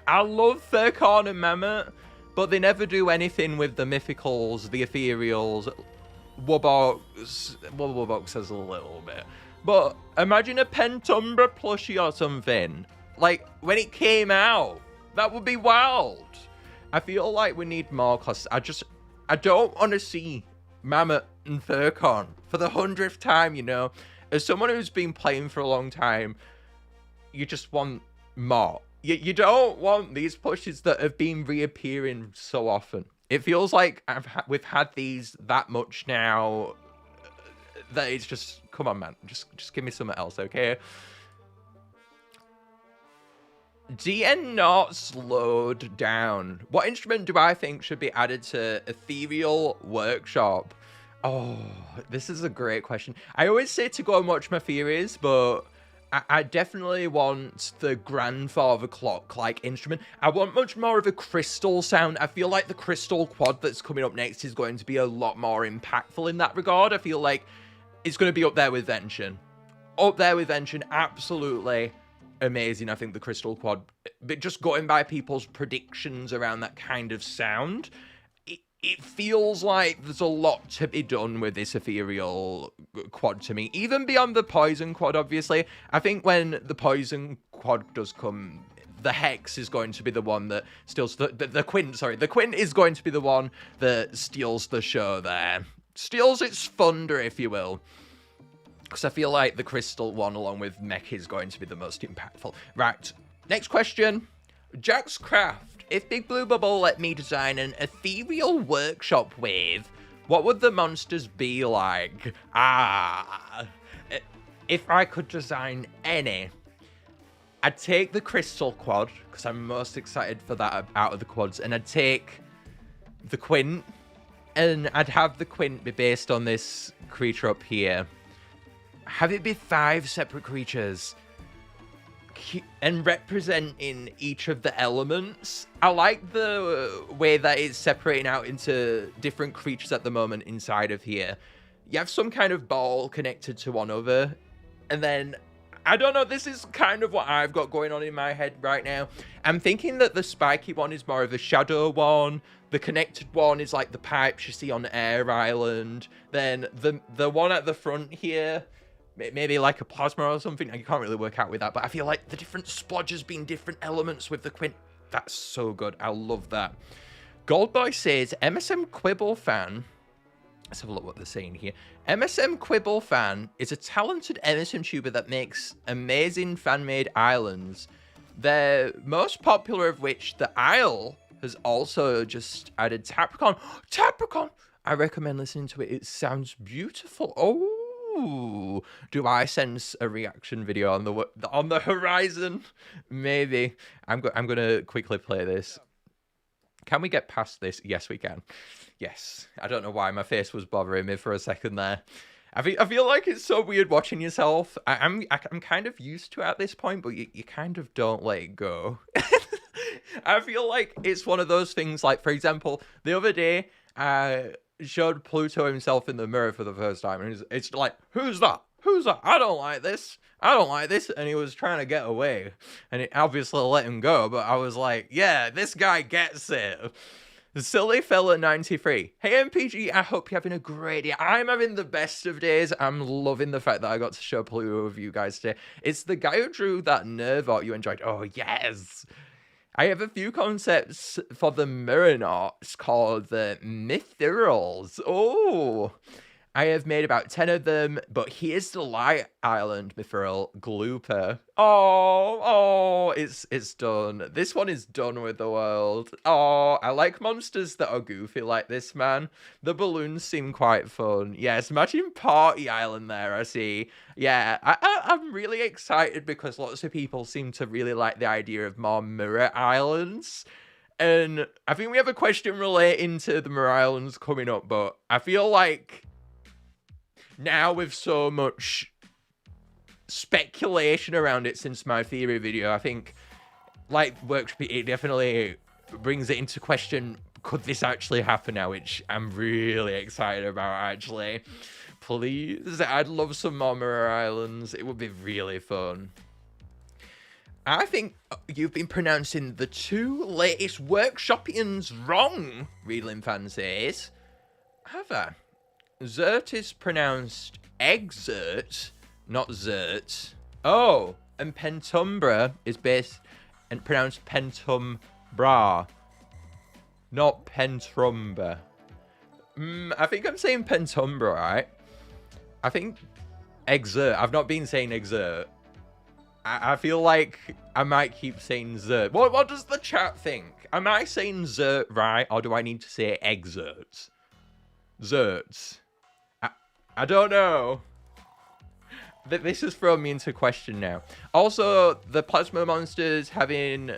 I love Tapricorn and Mammoth, but they never do anything with the mythicals, the ethereals, Wubbox. Well, Wubbox has a little bit. But imagine a Pentumbra plushie or something. Like, when it came out, that would be wild. I feel like we need more, because I don't want to see Mammoth and Tapricorn for the 100th time, you know. As someone who's been playing for a long time, you just want more. You don't want these plushes that have been reappearing so often. It feels like we've had these that much now that it's just, come on, man. Just give me something else, okay? DN not slowed down. What instrument do I think should be added to Ethereal Workshop? Oh, this is a great question. I always say to go and watch my theories, but I definitely want the grandfather clock-like instrument. I want much more of a crystal sound. I feel like the crystal quad that's coming up next is going to be a lot more impactful in that regard. I feel like it's going to be up there with Vention. Up there with Vention, absolutely amazing. I think the crystal quad, but just going by people's predictions around that kind of sound, it feels like there's a lot to be done with this ethereal quad to me, even beyond the poison quad. Obviously, I think when the poison quad does come, the hex is going to be the one that steals the quint. Sorry, the quint is going to be the one that steals the show there, steals its thunder, if you will. Because I feel like the crystal one, along with mech, is going to be the most impactful. Right, next question. Jack's Craft. If Big Blue Bubble let me design an Ethereal Workshop with, what would the monsters be like? If I could design any, I'd take the Crystal Quad, because I'm most excited for that out of the quads, and I'd take the Quint, and I'd have the Quint be based on this creature up here. Have it be 5 separate creatures, and representing each of the elements. I like the way that it's separating out into different creatures at the moment inside of here. You have some kind of ball connected to one other, and then, I don't know, this is kind of what I've got going on in my head right now. I'm thinking that the spiky one is more of a shadow one, the connected one is like the pipes you see on Air Island, then the one at the front here, maybe like a plasma or something. You can't really work out with that, but I feel like the different splodges being different elements with the quint. That's so good. I love that. Goldboy says, MSMQuibbleFan. Let's have a look what they're saying here. MSMQuibbleFan is a talented MSM tuber that makes amazing fan-made islands. The most popular of which, the Isle, has also just added Tapricorn. Tapricorn! I recommend listening to it. It sounds beautiful. Oh, do I sense a reaction video on the horizon? Maybe. I'm gonna quickly play this. Can we get past this? Yes, we can. Yes. I don't know why my face was bothering me for a second there. I feel like it's so weird watching yourself. I'm kind of used to it at this point, but you kind of don't let it go. I feel like it's one of those things, like, for example, the other day, I showed Pluto himself in the mirror for the first time, and it's like, who's that? Who's that? I don't like this. I don't like this. And he was trying to get away, and it obviously let him go, but I was like, yeah, this guy gets it. Silly Fella 93. Hey MPG, I hope you're having a great day. I'm having the best of days. I'm loving the fact that I got to show Pluto with you guys today. It's the guy who drew that nerve art you enjoyed. Oh, yes. I have a few concepts for the mirror arts called the Ethereals. Oh, I have made about 10 of them, but here's the Light Island Ethereal Glooper. Oh, it's done. This one is done with the world. Oh, I like monsters that are goofy like this, man. The balloons seem quite fun. Yes, imagine Party Island there, I see. Yeah, I'm really excited because lots of people seem to really like the idea of more mirror islands. And I think we have a question relating to the mirror islands coming up, but I feel like now with so much speculation around it since my theory video, I think, like Workshop, it definitely brings it into question, could this actually happen now, which I'm really excited about, actually. Please, I'd love some more mirror islands. It would be really fun. I think you've been pronouncing the two latest Workshopians wrong, Readling Fan says. Have I? Zert is pronounced exert, not zert. Oh, and Pentumbra is based and pronounced Pentumbra, not Pentrumba. I think I'm saying Pentumbra, right? I think exert. I've not been saying exert. I feel like I might keep saying zert. What does the chat think? Am I saying zert right, or do I need to say exert? Zerts. I don't know. This has thrown me into question now. Also, the plasma monsters having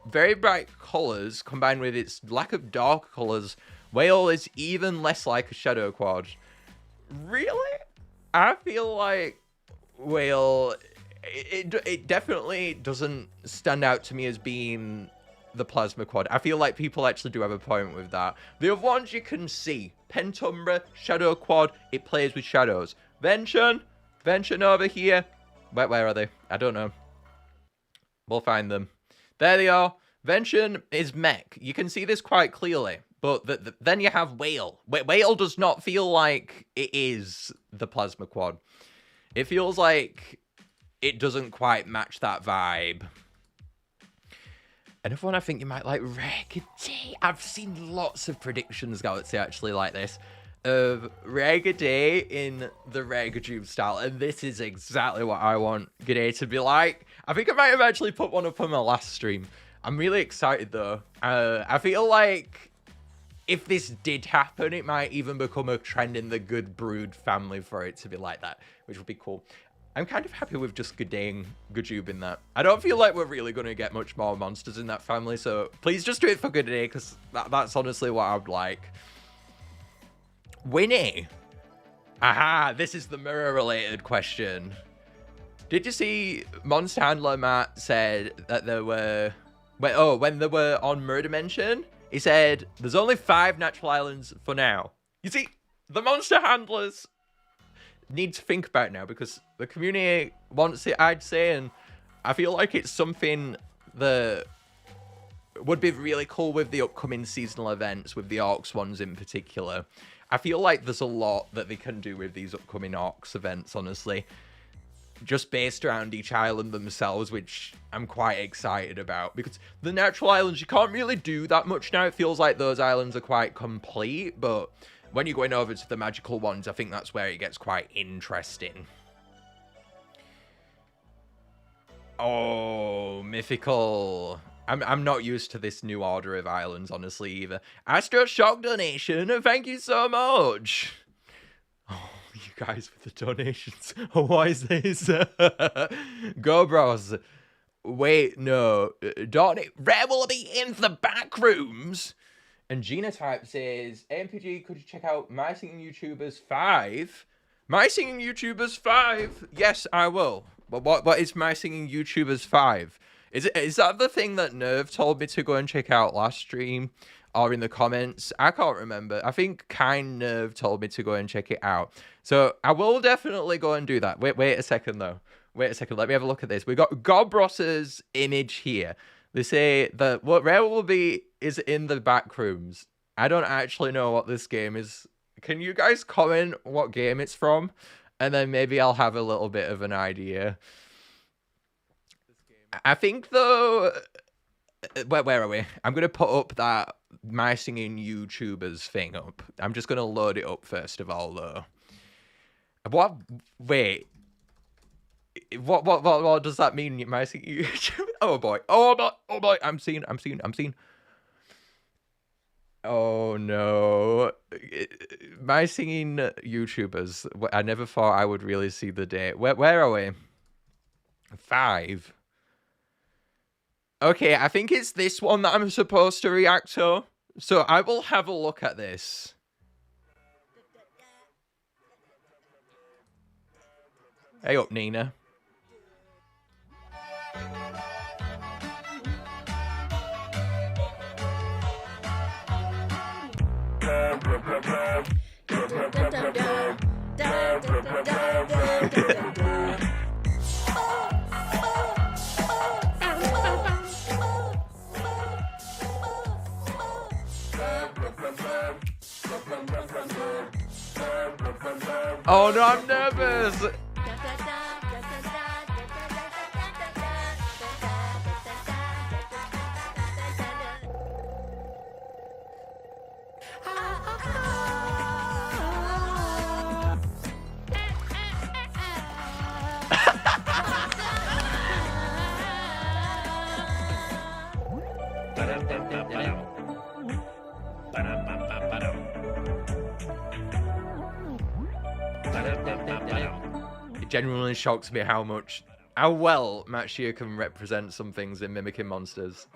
very bright colors combined with its lack of dark colors, Whale is even less like a shadow quad. Really? I feel like Whale, it definitely doesn't stand out to me as being the plasma quad. I feel like people actually do have a point with that. The other ones you can see. Pentumbra, shadow quad, it plays with shadows. Vention over here. Where are they? I don't know. We'll find them. There they are. Vention is mech. You can see this quite clearly. But then you have Whale. Whale does not feel like it is the plasma quad. It feels like it doesn't quite match that vibe. Another one I think you might like, Reggaday. I've seen lots of predictions, Galaxy, actually, like this, of Reggaday in the Regatube style, and this is exactly what I want G'day to be like. I think I might have actually put one up on my last stream. I'm really excited, though. I feel like if this did happen, it might even become a trend in the Good Brood family for it to be like that, which would be cool. I'm kind of happy with just G'daying Gajube in that. I don't feel like we're really going to get much more monsters in that family, so please just do it for G'day, because that's honestly what I would like. Winnie. Aha, this is the mirror-related question. Did you see Monster Handler Matt said that there were... when they were on Mirror Dimension, he said, there's only 5 natural islands for now. You see, the Monster Handlers need to think about now, because the community wants it, I'd say, and I feel like it's something that would be really cool with the upcoming seasonal events, with the Orcs ones in particular. I feel like there's a lot that they can do with these upcoming Orcs events, honestly. just based around each island themselves, which I'm quite excited about, because the natural islands, you can't really do that much now. It feels like those islands are quite complete, but when you're going over to the magical ones, I think that's where it gets quite interesting. Oh, mythical. I'm not used to this new order of islands, honestly, either. Astro Shock donation, thank you so much. Oh, you guys with the donations. What is this? Go bros. Wait, no. Donate. Rare will be in the back rooms. And Genotype says, MPG, could you check out My Singing YouTubers 5? My Singing YouTubers 5? Yes, I will. But what is My Singing YouTubers 5? Is that the thing that Nerve told me to go and check out last stream? Or in the comments? I can't remember. I think Kind Nerve told me to go and check it out. So I will definitely go and do that. Wait a second, though. Wait a second. Let me have a look at this. We got Gobross's image here. They say that what Rare will be is in the back rooms. I don't actually know what this game is. Can you guys comment what game it's from? And then maybe I'll have a little bit of an idea. I think, though... Where are we? I'm going to put up that My Singing YouTubers thing up. I'm just going to load it up first of all, though. What? Wait. What does that mean, My Singing YouTubers? Oh, boy. Oh, boy. I'm seeing. Oh, no. My Singing YouTubers. I never thought I would really see the day. Where are we? 5. Okay, I think it's this one that I'm supposed to react to. So I will have a look at this. Hey up, Nina. Oh no, I'm nervous. It genuinely shocks me how well Matchia can represent some things in mimicking monsters.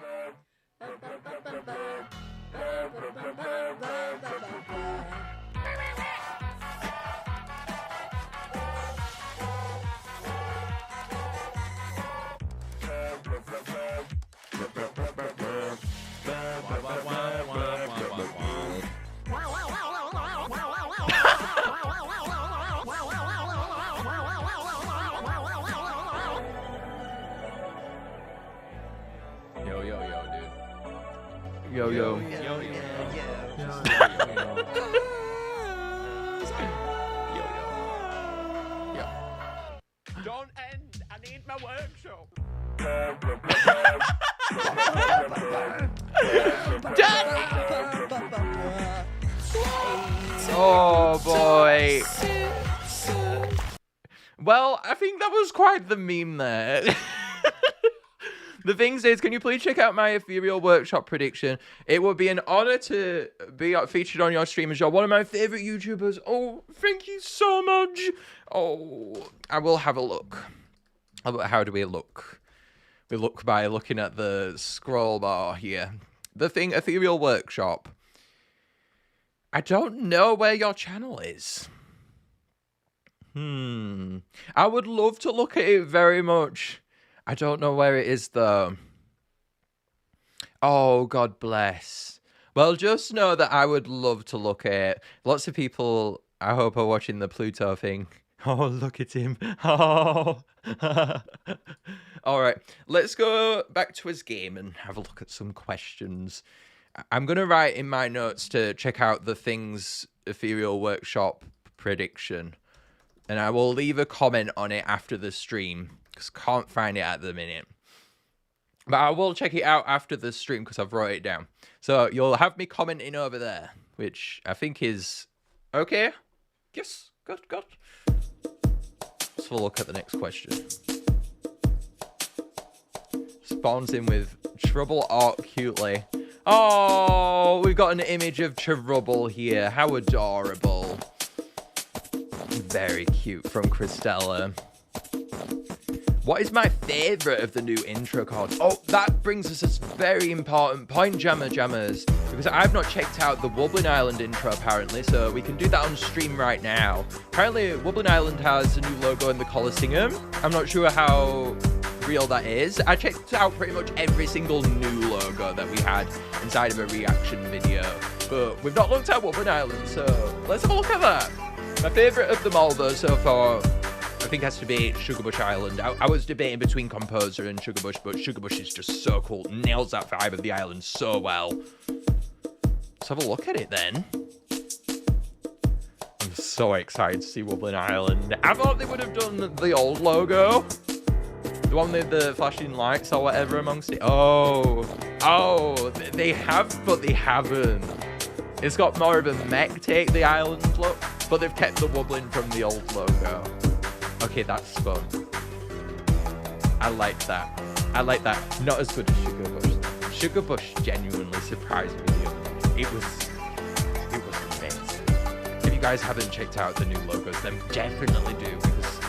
Yo. Don't end. I need my workshop. Oh boy. Well, I think that was quite the meme there. The thing is, can you please check out my Ethereal Workshop prediction? It would be an honor to be featured on your stream as you're one of my favorite YouTubers. Oh, thank you so much. Oh, I will have a look. How do we look? We look by looking at the scroll bar here. The thing, Ethereal Workshop. I don't know where your channel is. I would love to look at it very much. I don't know where it is, though. Oh, God bless. Well, just know that I would love to look at it. Lots of people, I hope, are watching the Pluto thing. Oh, look at him. Oh. All right, let's go back to his game and have a look at some questions. I'm going to write in my notes to check out the things Ethereal Workshop prediction. and I will leave a comment on it after the stream, because I can't find it at the minute. But I will check it out after the stream, because I've wrote it down. So you'll have me commenting over there, which I think is okay. Yes, good. Let's have a look at the next question. Spawns in with Trouble Art cutely. Oh, we've got an image of Trouble here. How adorable. Very cute from Christella. What is my favourite of the new intro cards? Oh, that brings us a very important point, Jammers, because I've not checked out the Wublin Island intro, apparently, so we can do that on stream right now. Apparently, Wublin Island has a new logo in the Coliseum. I'm not sure how real that is. I checked out pretty much every single new logo that we had inside of a reaction video, but we've not looked at Wublin Island, so let's have a look at that. My favourite of them all, though, so far, I think has to be Sugarbush Island. I was debating between Composer and Sugarbush, but Sugarbush is just so cool. Nails that vibe of the island so well. Let's have a look at it then. I'm so excited to see Wublin Island. I thought they would have done the old logo. The one with the flashing lights or whatever amongst it. Oh, they have, but they haven't. It's got more of a mech take, the island look, but they've kept the Wublin from the old logo. Okay, that's fun. I like that. Not as good as Sugarbush. Sugarbush genuinely surprised me the other day. It was amazing. If you guys haven't checked out the new logos, then definitely do, because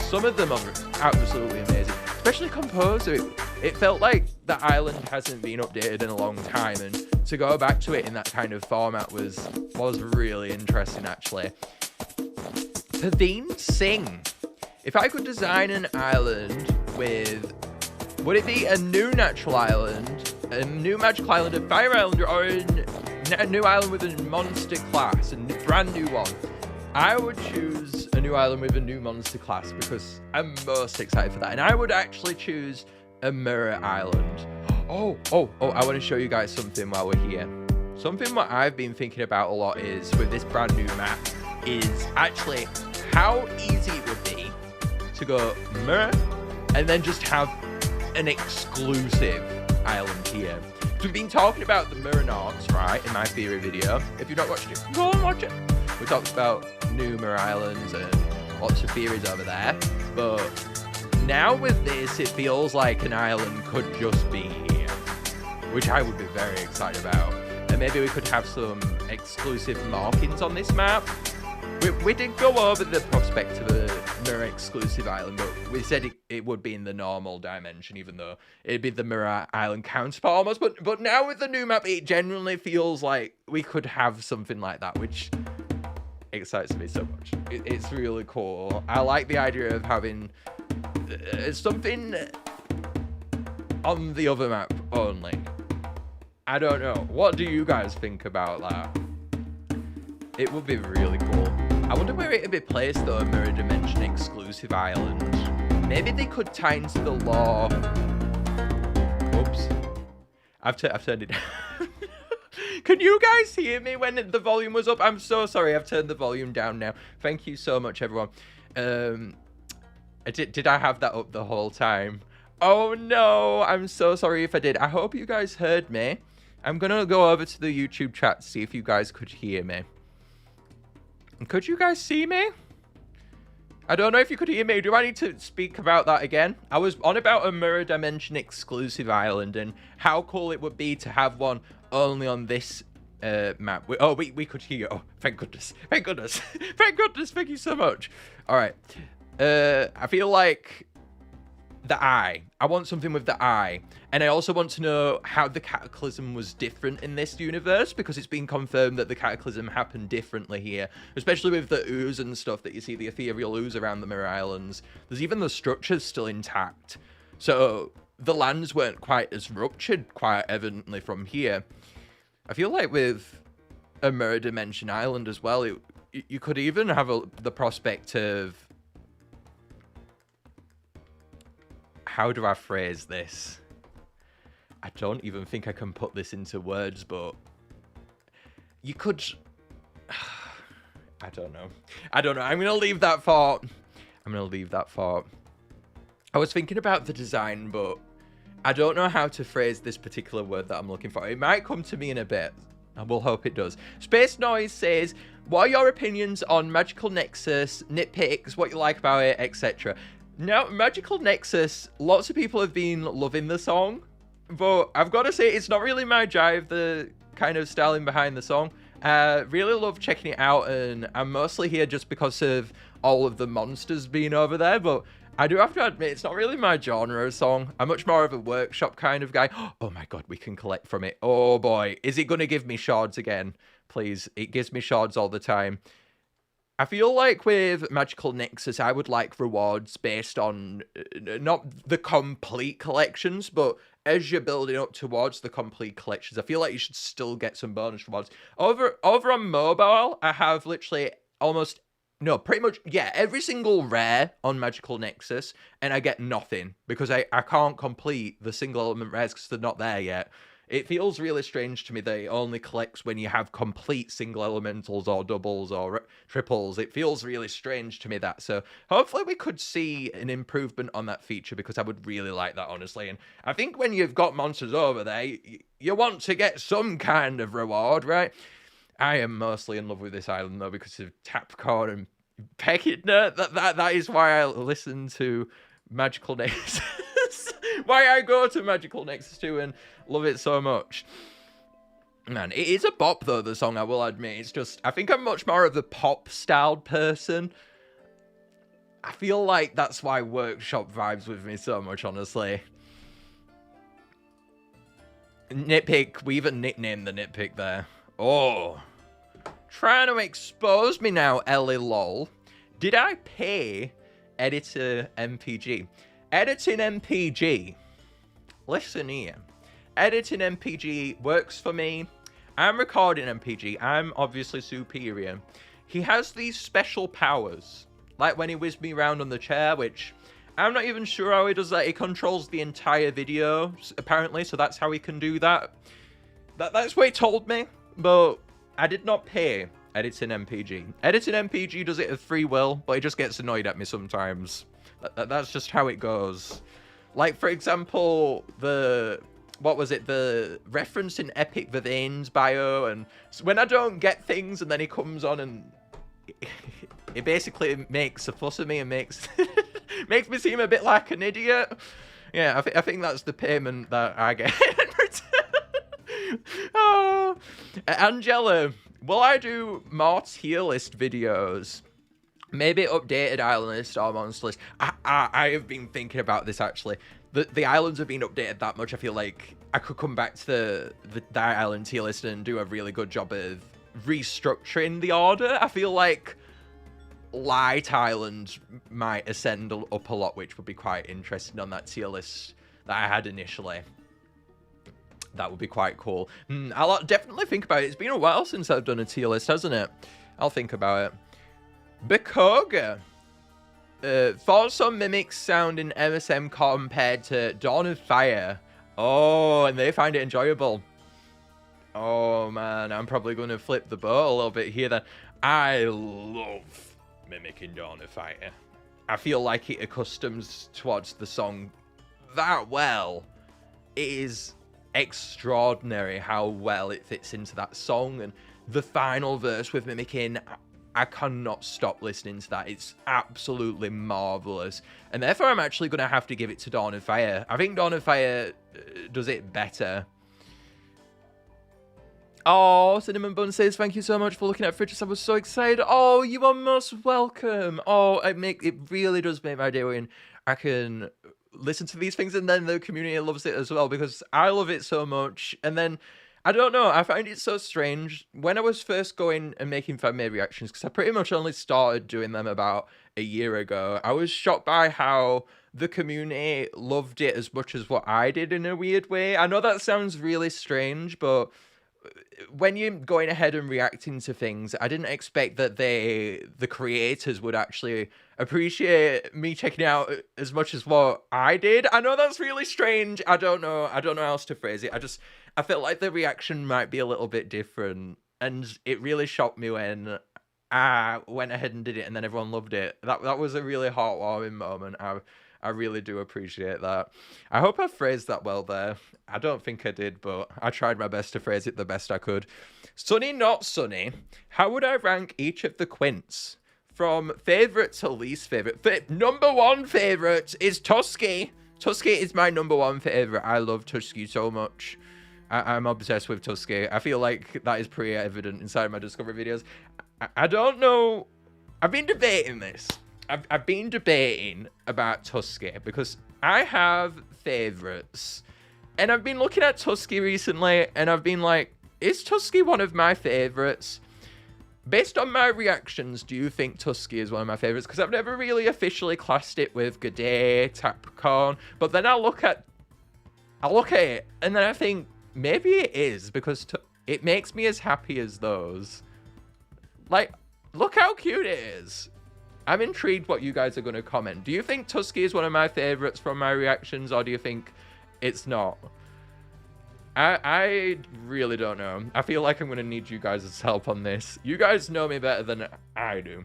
some of them are absolutely amazing. Especially Composer. It felt like the island hasn't been updated in a long time, and to go back to it in that kind of format was really interesting, actually. Paveen Singh. If I could design an island with, would it be a new natural island, a new magical island, a fire island, or a new island with a monster class, a brand new one? I would choose a new island with a new monster class because I'm most excited for that. And I would actually choose a mirror island. Oh, I want to show you guys something while we're here. Something what I've been thinking about a lot is, with this brand new map, is actually how easy it would be to go mirror and then just have an exclusive island here. We've been talking about the mirror knots, right, in my theory video. If you've not watched it, go and watch it. We talked about new mirror islands and lots of theories over there, but now with this, it feels like an island could just be here, which I would be very excited about. And maybe we could have some exclusive markings on this map. We did go over the prospect of a mirror exclusive island, but we said it would be in the normal dimension, even though it'd be the mirror island counterpart almost. But now with the new map, it genuinely feels like we could have something like that, which excites me so much. It's really cool. I like the idea of having something on the other map only. I don't know. What do you guys think about that? It would be really cool. I wonder where it would be placed though, a mirror dimension exclusive island. Maybe they could tie into the law. Oops. I've turned it down. Can you guys hear me when the volume was up? I'm so sorry. I've turned the volume down now. Thank you so much, everyone. Did I have that up the whole time? Oh no, I'm so sorry if I did. I hope you guys heard me. I'm gonna go over to the YouTube chat to see if you guys could hear me. Could you guys see me? I don't know if you could hear me. Do I need to speak about that again? I was on about a mirror dimension exclusive island and how cool it would be to have one only on this map. We could hear you. Oh, thank goodness. Thank goodness. Thank goodness. Thank you so much. All right. I feel like the eye. I want something with the eye. And I also want to know how the Cataclysm was different in this universe, because it's been confirmed that the Cataclysm happened differently here, especially with the ooze and stuff that you see, the ethereal ooze around the Mirror Islands. There's even the structures still intact. So the lands weren't quite as ruptured quite evidently from here. I feel like with a Mirror Dimension Island as well, you could even have the prospect of... How do I phrase this? I don't even think I can put this into words, but you could... I don't know. I'm gonna leave that thought. I was thinking about the design, but I don't know how to phrase this particular word that I'm looking for. It might come to me in a bit. I will hope it does. Space Noise says, what are your opinions on Magical Nexus, nitpicks, what you like about it, etc.? Now, Magical Nexus, lots of people have been loving the song, but I've got to say, it's not really my jive, the kind of styling behind the song. Really love checking it out, and I'm mostly here just because of all of the monsters being over there, but I do have to admit, it's not really my genre of song. I'm much more of a workshop kind of guy. Oh my god, we can collect from it. Oh boy, is it going to give me shards again? Please, it gives me shards all the time. I feel like with Magical Nexus, I would like rewards based on not the complete collections, but as you're building up towards the complete collections, I feel like you should still get some bonus rewards. Over on mobile, I have literally pretty much, yeah, every single rare on Magical Nexus, and I get nothing because I can't complete the single element rares because they're not there yet. It feels really strange to me that it only collects when you have complete single elementals or doubles or triples. It feels really strange to me that. So hopefully we could see an improvement on that feature because I would really like that, honestly. And I think when you've got monsters over there, you want to get some kind of reward, right? I am mostly in love with this island though because of Tapricorn and Peckidna. That is why I listen to Magical Nexus. Why I go to Magical Nexus 2 and love it so much. Man, it is a bop though, the song, I will admit. It's just, I think I'm much more of a pop-styled person. I feel like that's why Workshop vibes with me so much, honestly. Nitpick, we even nicknamed the nitpick there. Oh. Trying to expose me now, Ellie lol. Did I pay Editor MPG? Editing MPG. Listen here. Editing MPG works for me. I'm recording MPG. I'm obviously superior. He has these special powers. Like when he whizzed me around on the chair, which I'm not even sure how he does that. He controls the entire video, apparently, so that's how he can do that. That's what he told me, but I did not pay Editing MPG. Editing MPG does it of free will, but he just gets annoyed at me sometimes. That's just how it goes. Like, for example, the reference in Epic Vavane's bio, and when I don't get things and then he comes on and it basically makes a fuss of me and makes me seem a bit like an idiot. Yeah, I think that's the payment that I get in return. Oh. Angela, will I do more tier list videos? Maybe updated island list or monster list. I have been thinking about this actually. The islands have been updated that much. I feel like I could come back to the island tier list and do a really good job of restructuring the order. I feel like Light Island might ascend up a lot, which would be quite interesting on that tier list that I had initially. That would be quite cool. I'll definitely think about it. It's been a while since I've done a tier list, hasn't it? I'll think about it. Bakoga. Thoughts on Mimic's sound in MSM compared to Dawn of Fire. Oh, and they find it enjoyable. Oh man, I'm probably going to flip the boat a little bit here then. I love Mimic in Dawn of Fire. I feel like it accustoms towards the song that well. It is extraordinary how well it fits into that song, and the final verse with Mimicking, I cannot stop listening to that. It's absolutely marvelous, and therefore I'm actually going to have to give it to Dawn of Fire. I think Dawn of Fire does it better. Oh, Cinnamon Bun says, thank you so much for looking at Fridgus. I was so excited. Oh, you are most welcome. Oh, it really does make my day when I can listen to these things and then the community loves it as well, because I love it so much. And then, I don't know, I find it so strange. When I was first going and making fan-made reactions, because I pretty much only started doing them about a year ago, I was shocked by how the community loved it as much as what I did in a weird way. I know that sounds really strange, but when you're going ahead and reacting to things, I didn't expect that the creators would actually appreciate me checking it out as much as what I did. I know that's really strange. I don't know how else to phrase it. I felt like the reaction might be a little bit different, and it really shocked me when I went ahead and did it, and then everyone loved it. That was a really heartwarming moment. I really do appreciate that. I hope I phrased that well there. I don't think I did, but I tried my best to phrase it the best I could. Sunny, not sunny. How would I rank each of the quints? From favourite to least favourite. Number one favourite is Tusky. Tusky is my number one favourite. I love Tusky so much. I'm obsessed with Tusky. I feel like that is pretty evident inside my Discovery videos. I don't know. I've been debating this. I've been debating about Tusky because I have favourites. And I've been looking at Tusky recently and I've been like, is Tusky one of my favourites? Based on my reactions, do you think Tusky is one of my favourites? Because I've never really officially classed it with G'day, Tapricorn. But then I look at it and then I think maybe it is because it makes me as happy as those. Like, look how cute it is. I'm intrigued what you guys are going to comment. Do you think Tusky is one of my favorites from my reactions, or do you think it's not? I really don't know. I feel like I'm going to need you guys' help on this. You guys know me better than I do.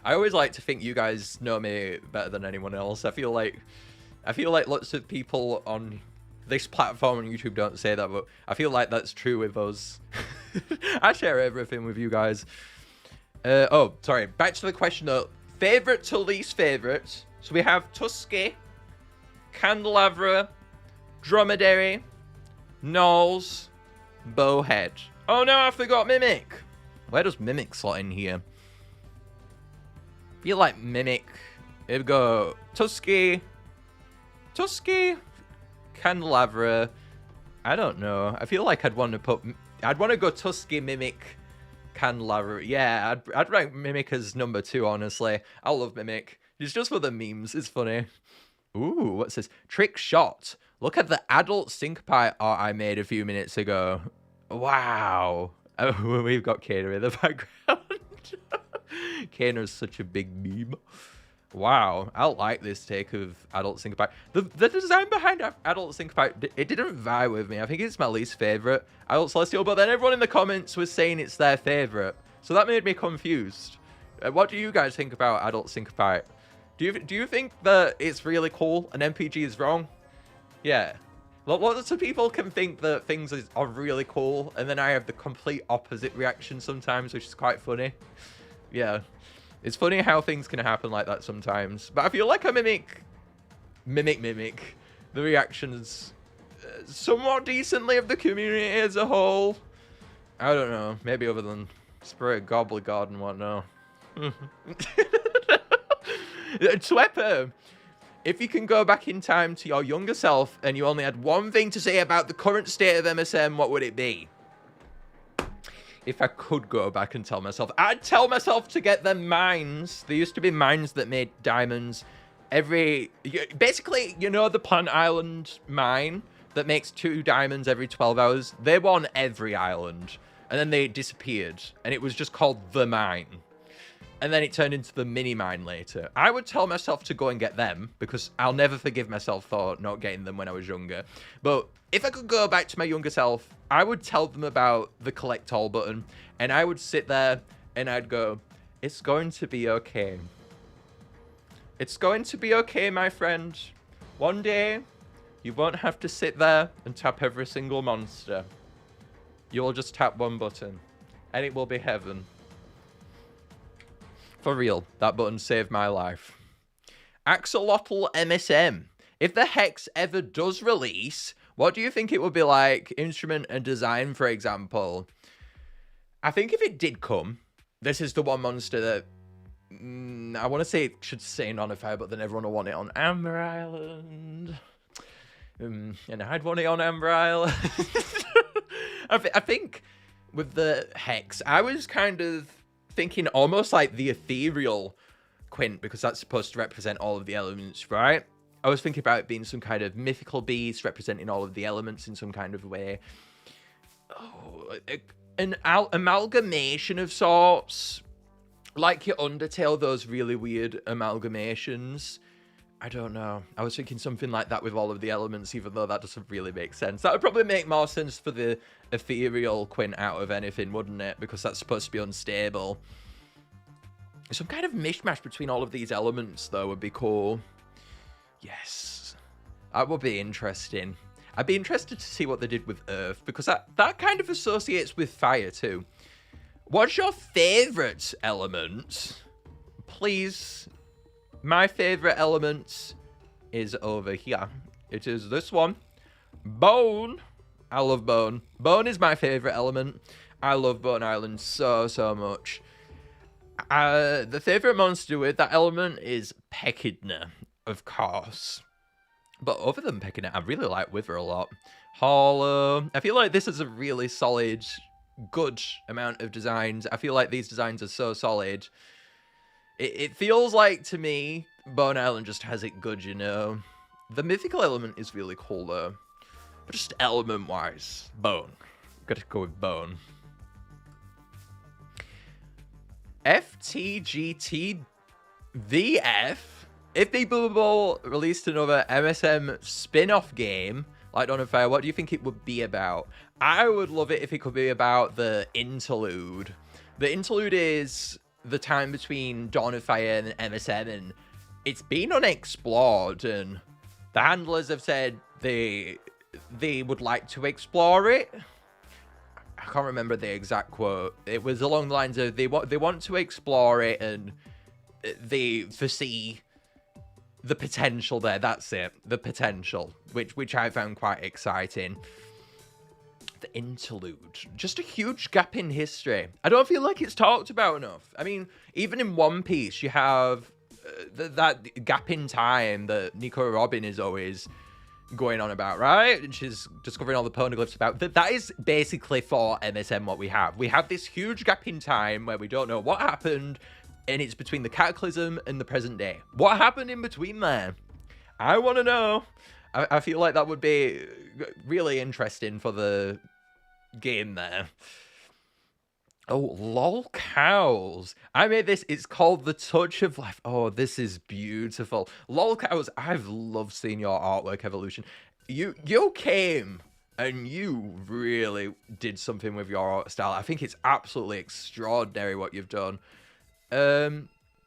I always like to think you guys know me better than anyone else. I feel like lots of people on this platform on YouTube don't say that, but I feel like that's true with us. I share everything with you guys. Oh, sorry. Back to the question though. Favorite to least favorite. So we have Tusky, Candelabra, Dromedary, Knolls, Bowhead. Oh no, I forgot Mimic. Where does Mimic slot in here? I feel like Mimic. Here we go. Tusky, Candelabra. I don't know. I feel like I'd want to go Tusky, Mimic, Candelabra. Yeah, I'd rank Mimic as number 2, honestly. I love Mimic. It's just for the memes. It's funny. Ooh, what's this? Trick shot. Look at the adult Syncopite art I made a few minutes ago. Wow. Oh, we've got Kana in the background. Kana is such a big meme. Wow, I like this take of adult Syncopite. The design behind adult Syncopite, it didn't vibe with me. I think it's my least favorite adult Celestial, but then everyone in the comments was saying it's their favorite, so that made me confused. What do you guys think about adult Syncopite? Do you think that it's really cool and MPG is wrong? Yeah. Lots of people can think that things are really cool, and then I have the complete opposite reaction sometimes, which is quite funny. Yeah. It's funny how things can happen like that sometimes. But I feel like I mimic the reactions somewhat decently of the community as a whole. I don't know. Maybe other than Spurrit, Gobblegod and whatnot. Twepper, if you can go back in time to your younger self and you only had one thing to say about the current state of MSM, what would it be? If I could go back and tell myself, I'd tell myself to get them mines. There used to be mines that made diamonds basically, you know, the Plant Island mine that makes 2 diamonds every 12 hours. They were on every island, and then they disappeared, and it was just called the mine. And then it turned into the mini mine later. I would tell myself to go and get them, because I'll never forgive myself for not getting them when I was younger. But if I could go back to my younger self, I would tell them about the collect all button, and I would sit there and I'd go, it's going to be okay. It's going to be okay, my friend. One day, you won't have to sit there and tap every single monster. You'll just tap one button, and it will be heaven. For real, that button saved my life. Axolotl MSM. If the Hex ever does release, what do you think it would be like? Instrument and design, for example. I think if it did come, this is the one monster that I want to say it should stay on fire, but then everyone will want it on Amber Island. And I'd want it on Amber Island. I think with the Hex, I was kind of thinking almost like the ethereal quint, because that's supposed to represent all of the elements, right? I was thinking about it being some kind of mythical beast representing all of the elements in some kind of way. Oh, an amalgamation of sorts, like your Undertale, those really weird amalgamations. I don't know. I was thinking something like that with all of the elements, even though that doesn't really make sense. That would probably make more sense for the ethereal quint out of anything, wouldn't it? Because that's supposed to be unstable. Some kind of mishmash between all of these elements, though, would be cool. Yes. That would be interesting. I'd be interested to see what they did with Earth, because that kind of associates with fire, too. What's your favourite element? Please. My favourite element is over here. It is this one. Bone. I love bone. Bone is my favourite element. I love Bone Island so, so much. The favourite monster with that element is Peckidna, of course. But other than Peckidna, I really like Wither a lot. Hollow. I feel like this is a really solid, good amount of designs. I feel like these designs are so solid. It feels like, to me, Bone Island just has it good, you know. The mythical element is really cool, though. But just element-wise, Bone. Gotta go with Bone. FTGTVF. If people released another MSM spin-off game like Dawn of Fire, what do you think it would be about? I would love it if it could be about the interlude. The interlude is the time between Dawn of Fire and MSM, and it's been unexplored, and the handlers have said they would like to explore it. I can't remember the exact quote. It was along the lines of they want to explore it, and they foresee the potential there. That's it. The potential, which I found quite exciting. The interlude. Just a huge gap in history. I don't feel like it's talked about enough. I mean, even in One Piece, you have that gap in time that Nico Robin is always going on about, right? And she's discovering all the poneglyphs about. That is basically for MSM what we have. We have this huge gap in time where we don't know what happened, and it's between the Cataclysm and the present day. What happened in between there? I want to know. I feel like that would be really interesting for the game there. Oh, lol cows. I made this. It's called The Touch of Life. Oh, this is beautiful. Lol cows, I've loved seeing your artwork evolution. You came and you really did something with your art style. I think it's absolutely extraordinary what you've done.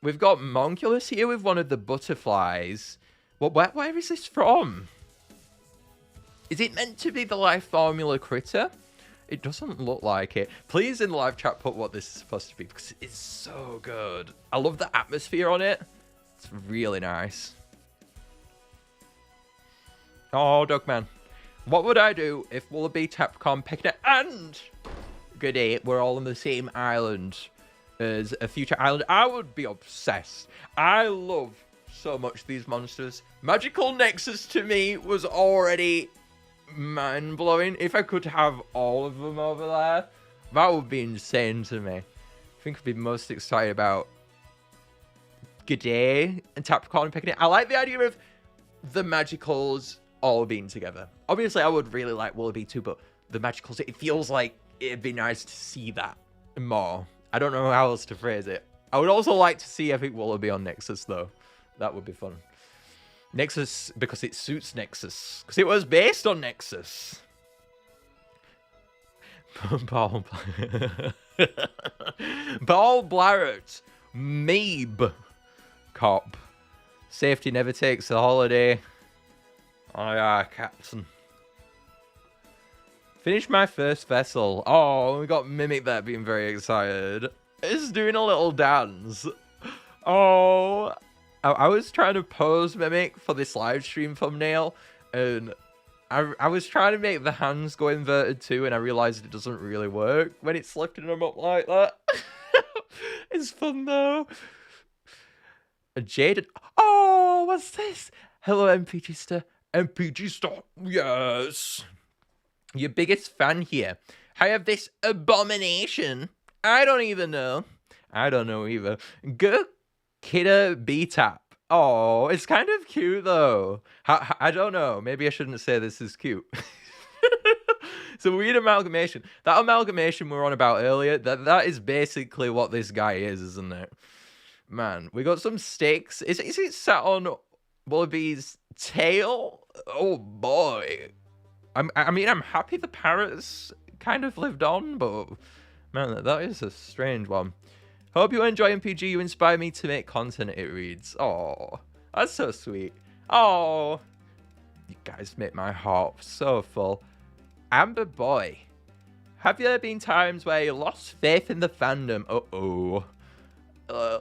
We've got Monculus here with one of the butterflies. Where is this from? Is it meant to be the life formula critter? It doesn't look like it. Please in the live chat put what this is supposed to be, because it's so good. I love the atmosphere on it. It's really nice. Oh, Dogman. What would I do if Wallaby, Tapricorn, Peckidna, and Goody were all on the same island as a future island? I would be obsessed. I love so much these monsters. Magical Nexus to me was already mind-blowing. If I could have all of them over there, that would be insane to me. I think I'd be most excited about G'day and Tapricorn and Peckidna. I like the idea of the Magicals all being together. Obviously, I would really like Wallaby too, but the Magicals, it feels like it'd be nice to see that more. I don't know how else to phrase it. I would also like to see Epic Wallaby on Nexus, though. That would be fun. Nexus, because it suits Nexus. Because it was based on Nexus. Paul Blarrett. Meeb. Cop. Safety never takes a holiday. Oh yeah, Captain. Finished my first vessel. Oh, we got Mimic there being very excited. It's doing a little dance. Oh, I was trying to pose Mimic for this live stream thumbnail, and I was trying to make the hands go inverted too, and I realized it doesn't really work when it's lifting them up like that. It's fun though. A Jaded. Oh, what's this? Hello, MPG Star. MPG Star. Yes. Your biggest fan here. I have this abomination. I don't even know. I don't know either. Go Kidda B-Tap. Oh, it's kind of cute though. I don't know. Maybe I shouldn't say this is cute. It's a weird amalgamation. That amalgamation we were on about earlier, that is basically what this guy is, isn't it? Man, we got some sticks. Is it sat on Wallaby's tail? Oh boy. I mean, I'm happy the parrots kind of lived on, but man, that is a strange one. Hope you enjoy MPG. You inspire me to make content, it reads. Oh, that's so sweet. Oh, you guys make my heart so full. Amber Boy, have there been times where you lost faith in the fandom? Uh-oh.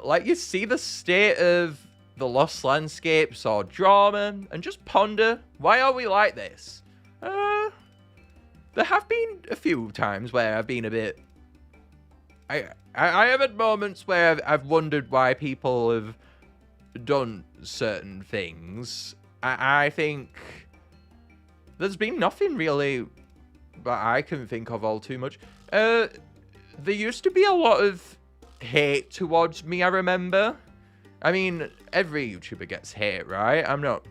Like you see the state of the lost landscapes or drama and just ponder, why are we like this? There have been a few times where I've been a bit... I have had moments where I've wondered why people have done certain things. I think there's been nothing really that I can think of all too much. There used to be a lot of hate towards me, I remember. I mean, every YouTuber gets hate, right? I'm not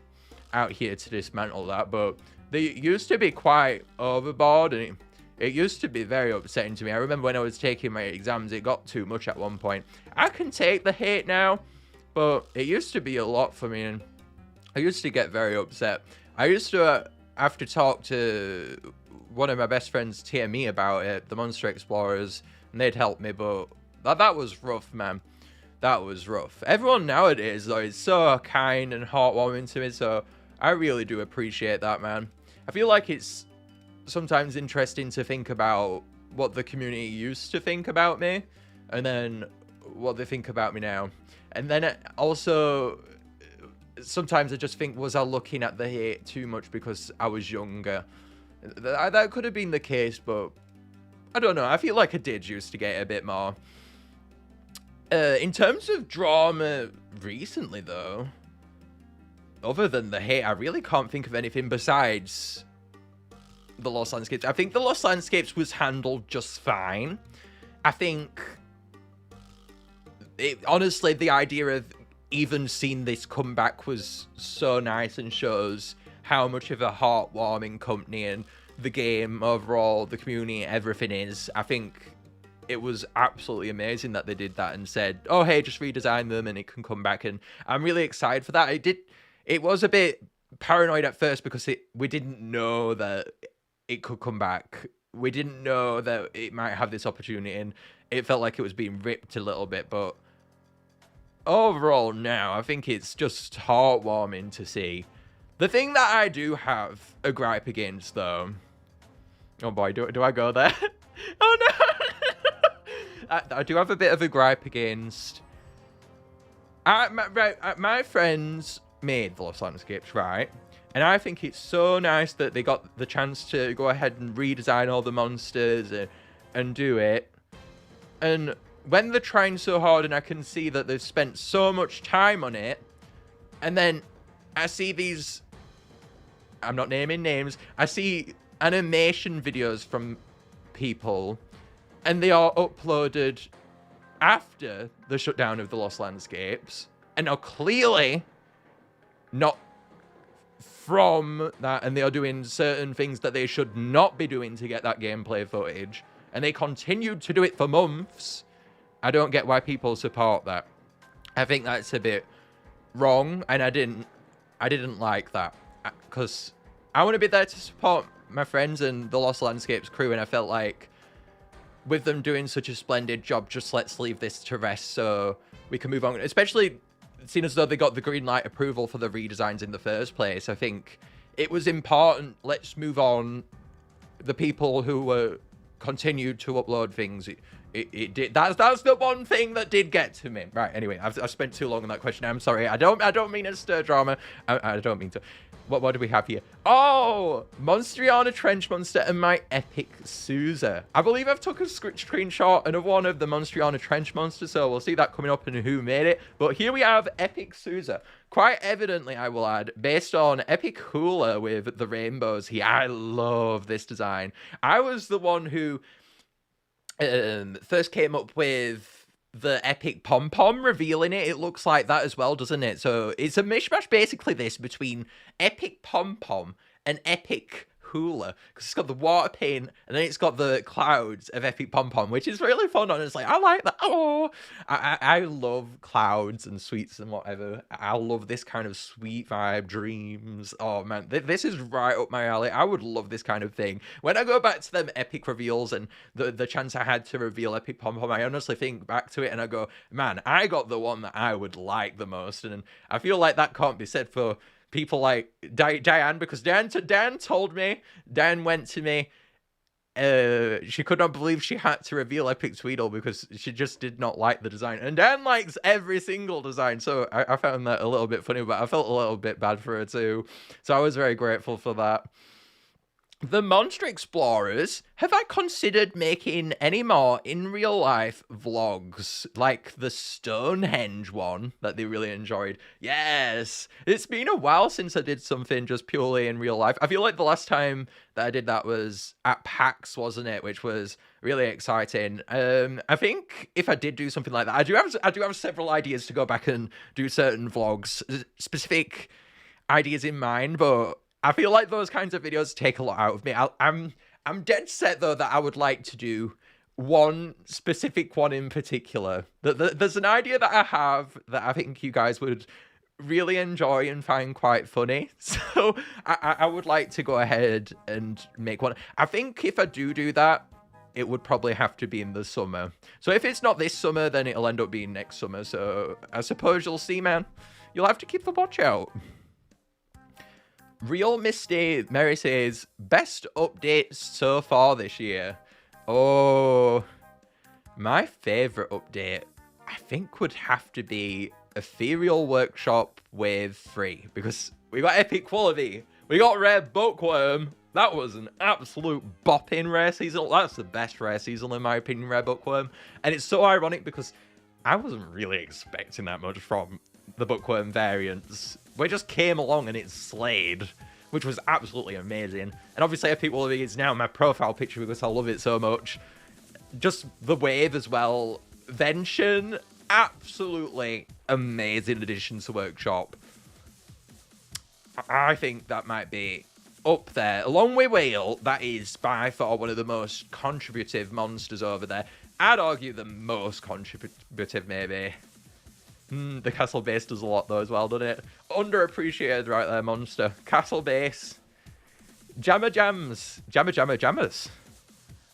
out here to dismantle that, but they used to be quite overboard, and it used to be very upsetting to me. I remember when I was taking my exams, it got too much at one point. I can take the hate now, but it used to be a lot for me, and I used to get very upset. I used to have to talk to one of my best friends, TME, about it, the Monster Explorers, and they'd help me, but that was rough, man. That was rough. Everyone nowadays, though, is so kind and heartwarming to me, so I really do appreciate that, man. I feel like it's sometimes interesting to think about what the community used to think about me, and then what they think about me now. And then also, sometimes I just think, was I looking at the hate too much because I was younger? That could have been the case, but I don't know. I feel like I did used to get a bit more. In terms of drama recently, though, other than the hate, I really can't think of anything besides the Lost Landscapes. I think the Lost Landscapes was handled just fine. I think, honestly, the idea of even seeing this comeback was so nice and shows how much of a heartwarming company and the game overall, the community, everything is. I think it was absolutely amazing that they did that and said, oh, hey, just redesign them and it can come back. And I'm really excited for that. It was a bit paranoid at first because we didn't know that it could come back. We didn't know that it might have this opportunity, and it felt like it was being ripped a little bit. But overall now, I think it's just heartwarming to see. The thing that I do have a gripe against, though... Oh boy, do I go there? Oh no! I do have a bit of a gripe against... My friends made the Lost Landscapes, right? And I think it's so nice that they got the chance to go ahead and redesign all the monsters and do it. And when they're trying so hard and I can see that they've spent so much time on it, and then I see these... I'm not naming names. I see animation videos from people, and they are uploaded after the shutdown of the Lost Landscapes, and are clearly not from that, and they are doing certain things that they should not be doing to get that gameplay footage, and they continued to do it for months. I don't get why people support that. I think that's a bit wrong, and I didn't like that, because I want to be there to support my friends and the Lost Landscapes crew, and I felt like with them doing such a splendid job, just let's leave this to rest so we can move on. Especially seeing as though they got the green light approval for the redesigns in the first place. I think it was important. Let's move on. The people who were continued to upload things, it did. That's the one thing that did get to me. Right. Anyway, I've spent too long on that question. I'm sorry. I don't mean to stir drama. I don't mean to. What do we have here? Oh, Monstriana Trench Monster and my epic Sooza. I believe I've took a screenshot of one of the Monstriana Trench Monsters, so we'll see that coming up and who made it. But here we have epic Sooza. Quite evidently, I will add, based on epic hula with the rainbows here. I love this design. I was the one who first came up with the epic pom-pom, revealing it. It looks like that as well, doesn't it? So it's a mishmash, basically, this, between epic pom-pom and epic cooler because it's got the water paint and then it's got the clouds of Epic Pom Pom, which is really fun. Honestly, I like that. Oh, I love clouds and sweets and whatever. I love this kind of sweet vibe, dreams. Oh man, this is right up my alley. I would love this kind of thing. When I go back to them epic reveals and the chance I had to reveal Epic Pom Pom, I honestly think back to it and I go, man, I got the one that I would like the most. And I feel like that can't be said for people like Diane, because Dan told me, Dan went to me, she could not believe she had to reveal Epic Tweedle because she just did not like the design. And Dan likes every single design, so I found that a little bit funny, but I felt a little bit bad for her too. So I was very grateful for that. The Monster Explorers, have I considered making any more in real life vlogs like the Stonehenge one that they really enjoyed? Yes, it's been a while since I did something just purely in real life. I feel like the last time that I did that was at PAX, wasn't it? Which was really exciting. I think if I did do something like that, I do have several ideas to go back and do certain vlogs, specific ideas in mind, but I feel like those kinds of videos take a lot out of me. I'm dead set though that I would like to do one specific one in particular. There's an idea that I have that I think you guys would really enjoy and find quite funny. So I would like to go ahead and make one. I think if I do that, it would probably have to be in the summer. So if it's not this summer, then it'll end up being next summer. So I suppose you'll see, man. You'll have to keep the watch out. Real Misty Mary says, best updates so far this year. Oh, my favourite update, I think, would have to be Ethereal Workshop Wave 3. Because we got Epic Quality, we got Rare Bookworm. That was an absolute bopping rare season. That's the best rare season in my opinion, Rare Bookworm. And it's so ironic because I wasn't really expecting that much from the Bookworm variants. We just came along and it slayed, which was absolutely amazing. And obviously Epic Quality is now my profile picture because I love it so much. Just the wave as well. Vention, absolutely amazing addition to Workshop. I think that might be up there. Along with Whale, that is by far one of the most contributive monsters over there. I'd argue the most contributive, maybe. The Castle Base does a lot though as well, doesn't it? Underappreciated right there, monster. Castle Base. Jammers.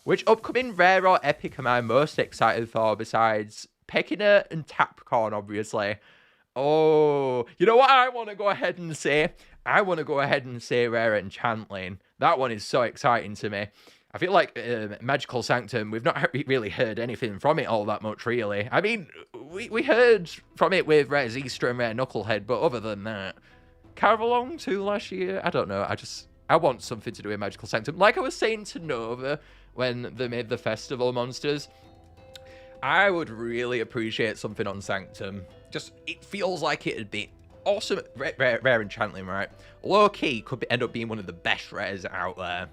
Which upcoming rare or epic am I most excited for besides Peckidna and Tapricorn, obviously? Oh, you know what I want to go ahead and say? I want to go ahead and say Rare Enchantling. That one is so exciting to me. I feel like Magical Sanctum, we've not really heard anything from it all that much, really. I mean, we heard from it with Rare Zistra and Rare Knucklehead, but other than that, Carvalong 2 last year, I don't know. I want something to do with Magical Sanctum. Like I was saying to Nova when they made the festival monsters, I would really appreciate something on Sanctum. Just, it feels like it'd be awesome. Rare Enchantling, right? Low-key could end up being one of the best rares out there.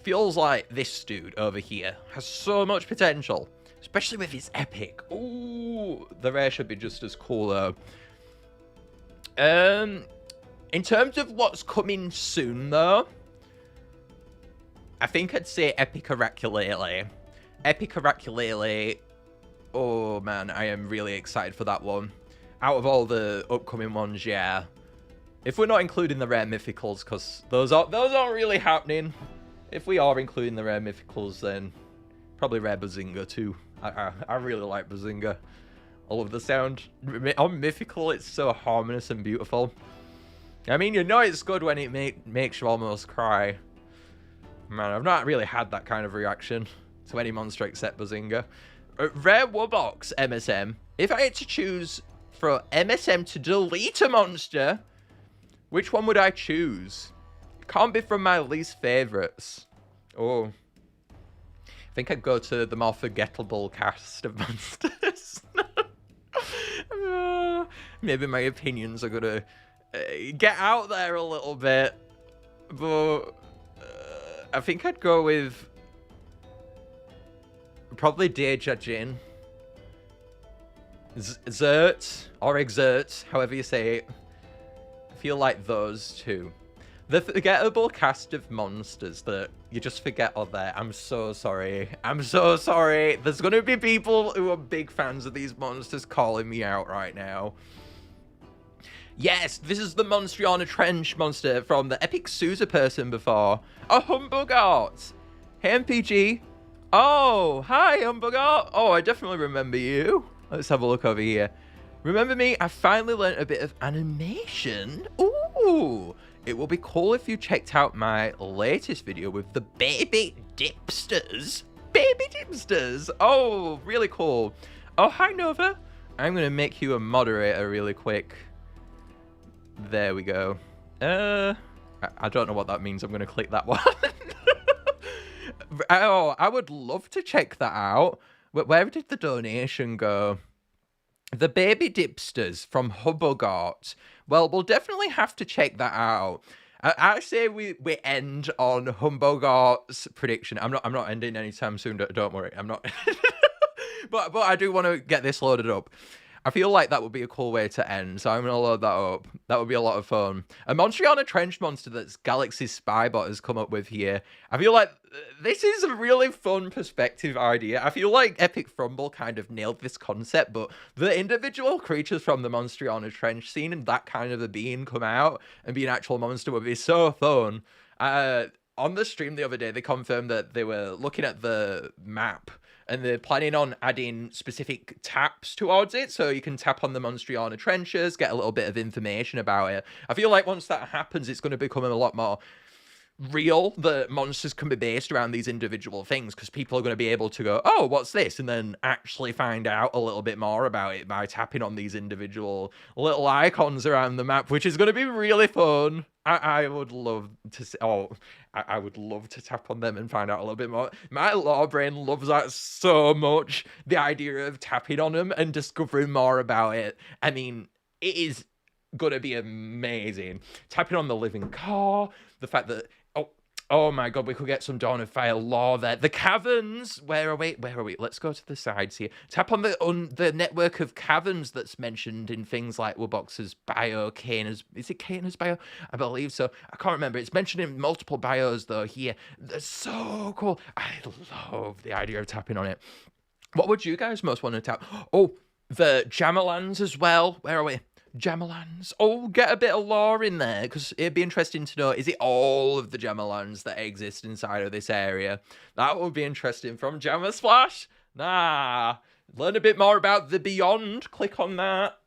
Feels like this dude over here has so much potential, especially with his epic. Ooh, the rare should be just as cool though. In terms of what's coming soon though, I think I'd say Epic Oraculele. Epic Oraculele. Oh man, I am really excited for that one. Out of all the upcoming ones, yeah. If we're not including the rare mythicals, because those aren't really happening. If we are including the rare mythicals, then probably rare Bazinga too. I really like Bazinga. I love the sound. On mythical, it's so harmonious and beautiful. I mean, you know it's good when it makes you almost cry. Man, I've not really had that kind of reaction to any monster except Bazinga. Rare Wubbox MSM. If I had to choose for MSM to delete a monster, which one would I choose? Can't be from my least favorites. Oh. I think I'd go to the more forgettable cast of monsters. Maybe my opinions are gonna get out there a little bit. But I think I'd go with probably Deja Jin. Xert or Exert, however you say it. I feel like those two. The forgettable cast of monsters that you just forget are there. I'm so sorry. I'm so sorry. There's going to be people who are big fans of these monsters calling me out right now. Yes, this is the Monstriana Trench monster from the Epic Sooza person before. A Humbug Art. Hey, MPG. Oh, hi, Humbug Art. Oh, I definitely remember you. Let's have a look over here. Remember me? I finally learned a bit of animation. Ooh. It will be cool if you checked out my latest video with the baby Dipsters. Baby Dipsters. Oh, really cool. Oh, hi, Nova. I'm going to make you a moderator really quick. There we go. I don't know what that means. I'm going to click that one. Oh, I would love to check that out. Where did the donation go? The baby Dipsters from Humbug Art. Well, we'll definitely have to check that out. I say we end on Humbug Art's prediction. I'm not ending anytime soon. Don't worry. I'm not. but I do want to get this loaded up. I feel like that would be a cool way to end, so I'm going to load that up. That would be a lot of fun. A Monstriana Trench monster that's Galaxy Spybot has come up with here. I feel like this is a really fun perspective idea. I feel like Epic Frumble kind of nailed this concept, but the individual creatures from the Monstriana Trench, seeing that kind of a being come out and be an actual monster would be so fun. On the stream the other day, they confirmed that they were looking at the map and they're planning on adding specific taps towards it, so you can tap on the Monstriana Trenches, get a little bit of information about it. I feel like once that happens, it's going to become a lot more real. The monsters can be based around these individual things, because people are going to be able to go, oh, what's this? And then actually find out a little bit more about it by tapping on these individual little icons around the map, which is going to be really fun. I would love to see, I would love to tap on them and find out a little bit more. My lore brain loves that so much, the idea of tapping on them and discovering more about it. I mean, it is going to be amazing. Tapping on the living car, the fact that, oh my god, we could get some Dawn of Fire lore there. The caverns, where are we? Let's go to the sides here. Tap on the network of caverns that's mentioned in things like Wubbox's bio, is it Kaina's bio? I believe so. I can't remember. It's mentioned in multiple bios though here. They're so cool. I love the idea of tapping on it. What would you guys most want to tap? Oh, the Jamalans as well. Where are we? Jamalans. Oh, get a bit of lore in there, because it'd be interesting to know, is it all of the Jamalans that exist inside of this area? That would be interesting. From Jamasplash? Nah. Learn a bit more about the Beyond. Click on that.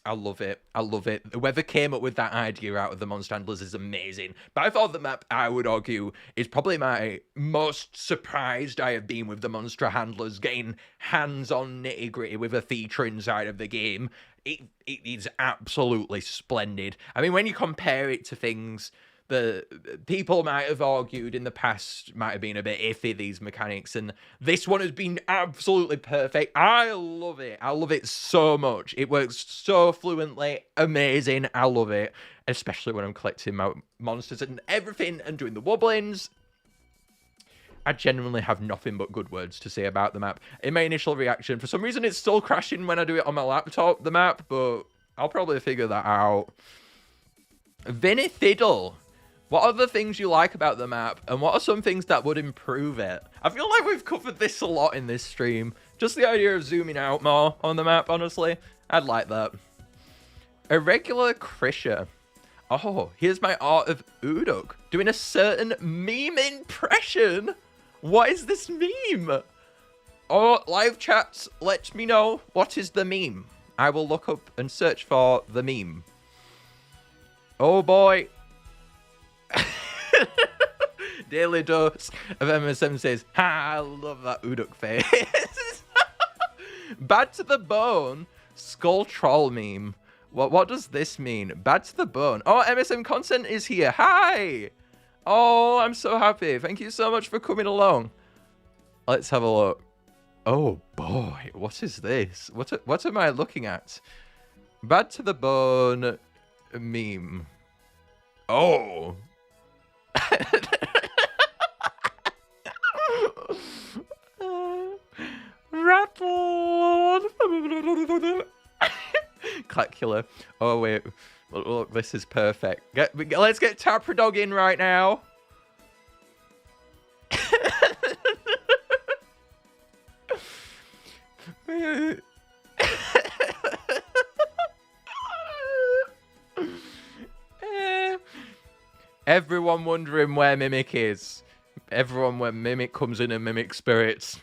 I love it. I love it. Whoever came up with that idea out of the Monster Handlers is amazing. By far the map, I would argue, is probably my most surprised I have been with the Monster Handlers, getting hands-on nitty-gritty with a feature inside of the game. It is absolutely splendid. I mean, when you compare it to things the people might have argued in the past might have been a bit iffy, these mechanics, and this one has been absolutely perfect. I love it. I love it so much. It works so fluently. Amazing. I love it. Especially when I'm collecting my monsters and everything and doing the wobblings. I genuinely have nothing but good words to say about the map. In my initial reaction, for some reason it's still crashing when I do it on my laptop, the map, but I'll probably figure that out. Vinny Fiddle. What are the things you like about the map, and what are some things that would improve it? I feel like we've covered this a lot in this stream. Just the idea of zooming out more on the map, honestly. I'd like that. Irregular Krisha. Oh, here's my art of Uuduk, doing a certain meme impression. What is this meme? Oh, live chats, let me know what is the meme. I will look up and search for the meme. Oh boy. Daily dose of MSM says, ha, I love that Uuduk face. Bad to the bone, skull troll meme. What does this mean? Bad to the bone. Oh, MSM content is here. Hi. Oh, I'm so happy. Thank you so much for coming along. Let's have a look. Oh boy, what is this? What am I looking at? Bad to the bone meme. Oh. Rattled. Calcula. Oh wait, Look, this is perfect. Let's get Tapradog in right now. Everyone wondering where Mimic is. Everyone when Mimic comes in and Mimic spirits.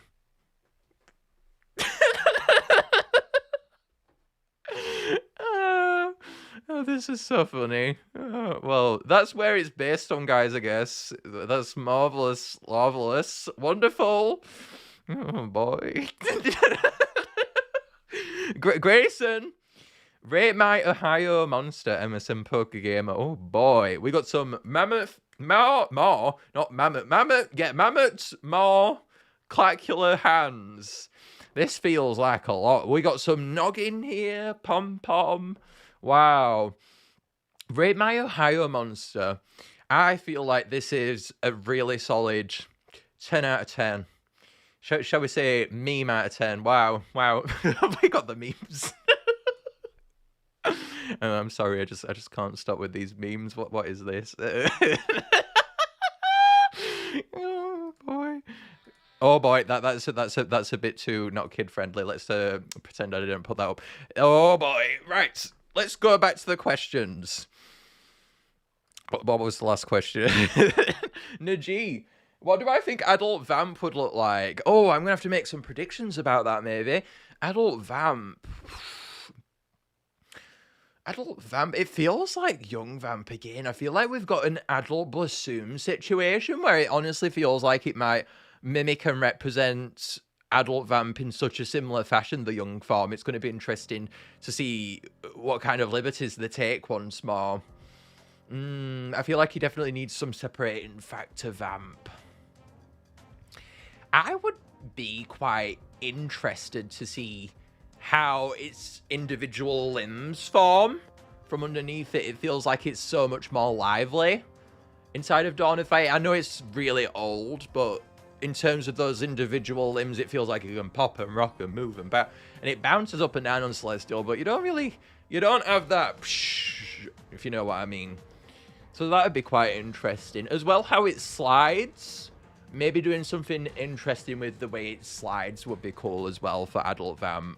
Oh, this is so funny. Oh, well, that's where it's based on, guys, I guess. That's marvelous, marvelous, wonderful. Oh, boy. Grayson, rate my Ohio monster, MSM Poker Gamer. Oh, boy. We got some mammoths, more clacular hands. This feels like a lot. We got some noggin here, pom-pom. Wow. Rate my Ohio monster. I feel like this is a really solid 10 out of 10. Shall we say meme out of 10? Wow. Wow. We got the memes. I'm sorry, I just can't stop with these memes. What is this? Oh boy. Oh boy, that's a bit too not kid friendly. Let's pretend I didn't put that up. Oh boy. Right. Let's go back to the questions. What was the last question? Najee, what do I think Adult Vhamp would look like? Oh, I'm going to have to make some predictions about that, maybe. Adult Vhamp. Adult Vhamp, it feels like Young Vhamp again. I feel like we've got an Adult Blossom situation where it honestly feels like it might mimic and represent Adult Vhamp in such a similar fashion, the young form. It's going to be interesting to see what kind of liberties they take once more. I feel like he definitely needs some separating factor Vhamp. I would be quite interested to see how its individual limbs form from underneath it. It feels like it's so much more lively inside of Dawn of Fate. I know it's really old, but in terms of those individual limbs, it feels like it can pop and rock and move and bounce. And it bounces up and down on Celestial, but you don't have that, if you know what I mean. So that would be quite interesting. As well, how it slides. Maybe doing something interesting with the way it slides would be cool as well for Adult Vhamp.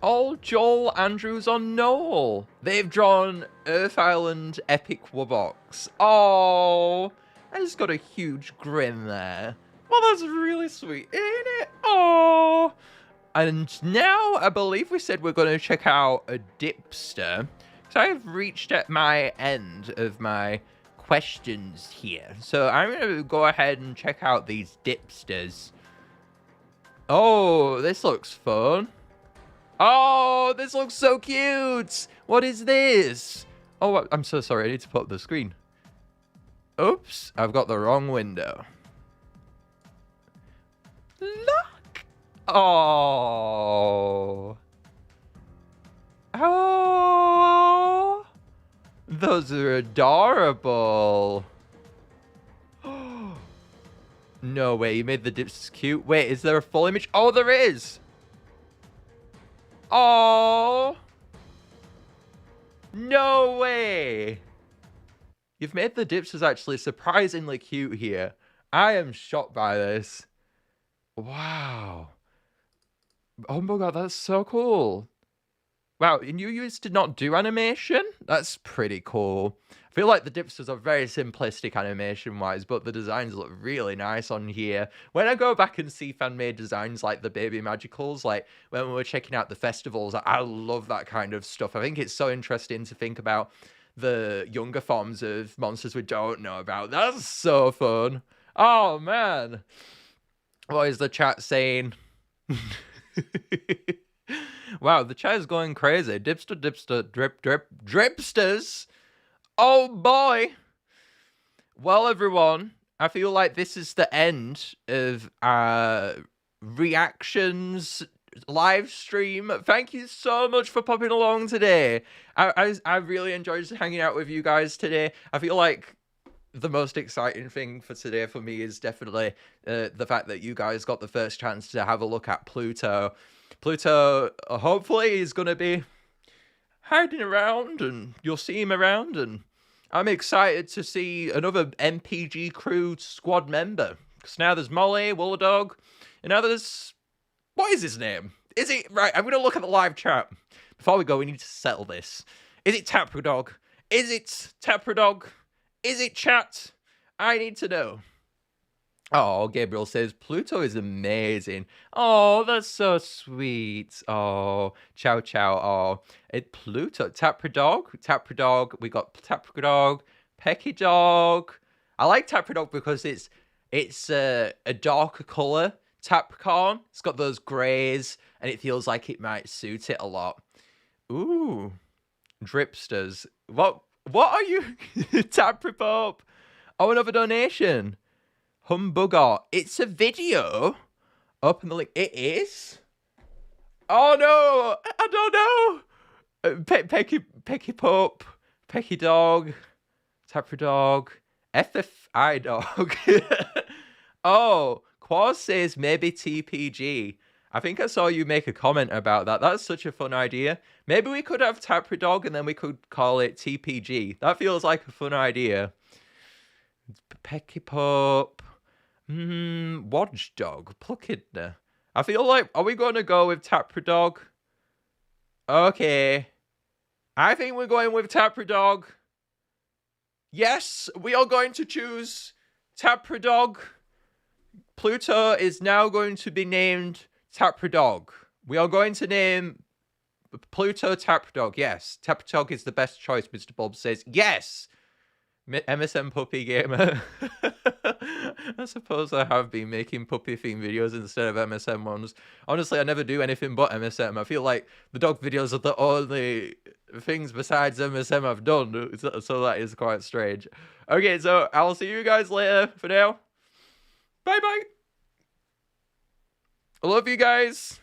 All Joel Andrews on Noel. They've drawn Earth Island Epic Wubbox. Oh, I just got a huge grin there. Well, that's really sweet, ain't it? Oh. And now I believe we said we're going to check out a Dipster. So I've reached at my end of my questions here. So I'm going to go ahead and check out these Dipsters. Oh, this looks fun. Oh, this looks so cute. What is this? Oh, I'm so sorry. I need to put up the screen. Oops, I've got the wrong window. Look. Oh. Oh. Those are adorable. No way, you made the dips cute. Wait, is there a full image? Oh, there is. Oh. No way. You've made the Dipsters actually surprisingly cute here. I am shocked by this. Wow. Oh my god, that's so cool. Wow, and you used to not do animation? That's pretty cool. I feel like the Dipsters are very simplistic animation-wise, but the designs look really nice on here. When I go back and see fan-made designs like the Baby Magicals, like when we were checking out the festivals, I love that kind of stuff. I think it's so interesting to think about the younger forms of monsters we don't know about. That's so fun. Oh, man. What is the chat saying? Wow, the chat is going crazy. Dipster, dipster, drip, drip, dripsters. Oh, boy. Well, everyone, I feel like this is the end of reactions live stream. Thank you so much for popping along today. I really enjoyed hanging out with you guys today. I feel like the most exciting thing for today for me is definitely the fact that you guys got the first chance to have a look at Pluto. Pluto hopefully is going to be hiding around, and you'll see him around, and I'm excited to see another MPG crew squad member. Because now there's Molly, Wulldog, and now there's... What is his name? Is it... Right, I'm going to look at the live chat. Before we go, we need to settle this. Is it Tapricorn? Is it Tapricorn? Is it chat? I need to know. Oh, Gabriel says, Pluto is amazing. Oh, that's so sweet. Oh, ciao, ciao. Oh, Pluto. Tapricorn. We got Tapricorn. Peckidna. I like Tapricorn because it's a darker colour. Tapricorn. It's got those greys, and it feels like it might suit it a lot. Ooh. Dipsters. What are you? Tapricorn. Oh, another donation. Humbugger. It's a video. Open the link. It is? Oh no! I don't know! Pecky Pup. Pecky Dog. Tapricorn. FFI Dog. Oh, Quaz says maybe TPG. I think I saw you make a comment about that. That's such a fun idea. Maybe we could have Tapricorn and then we could call it TPG. That feels like a fun idea. Pecky Pup. Watchdog. Peckidna. I feel like, are we going to go with Tapricorn? Okay. I think we're going with Tapricorn. Yes, we are going to choose Tapricorn. Pluto is now going to be named Tapricorn. We are going to name Pluto Tapricorn. Yes, Tapricorn is the best choice, Mr. Bob says. Yes! MSM Puppy Gamer. I suppose I have been making puppy themed videos instead of MSM ones. Honestly, I never do anything but MSM. I feel like the dog videos are the only things besides MSM I've done, so that is quite strange. Okay, so I'll see you guys later for now. Bye bye. I love you guys.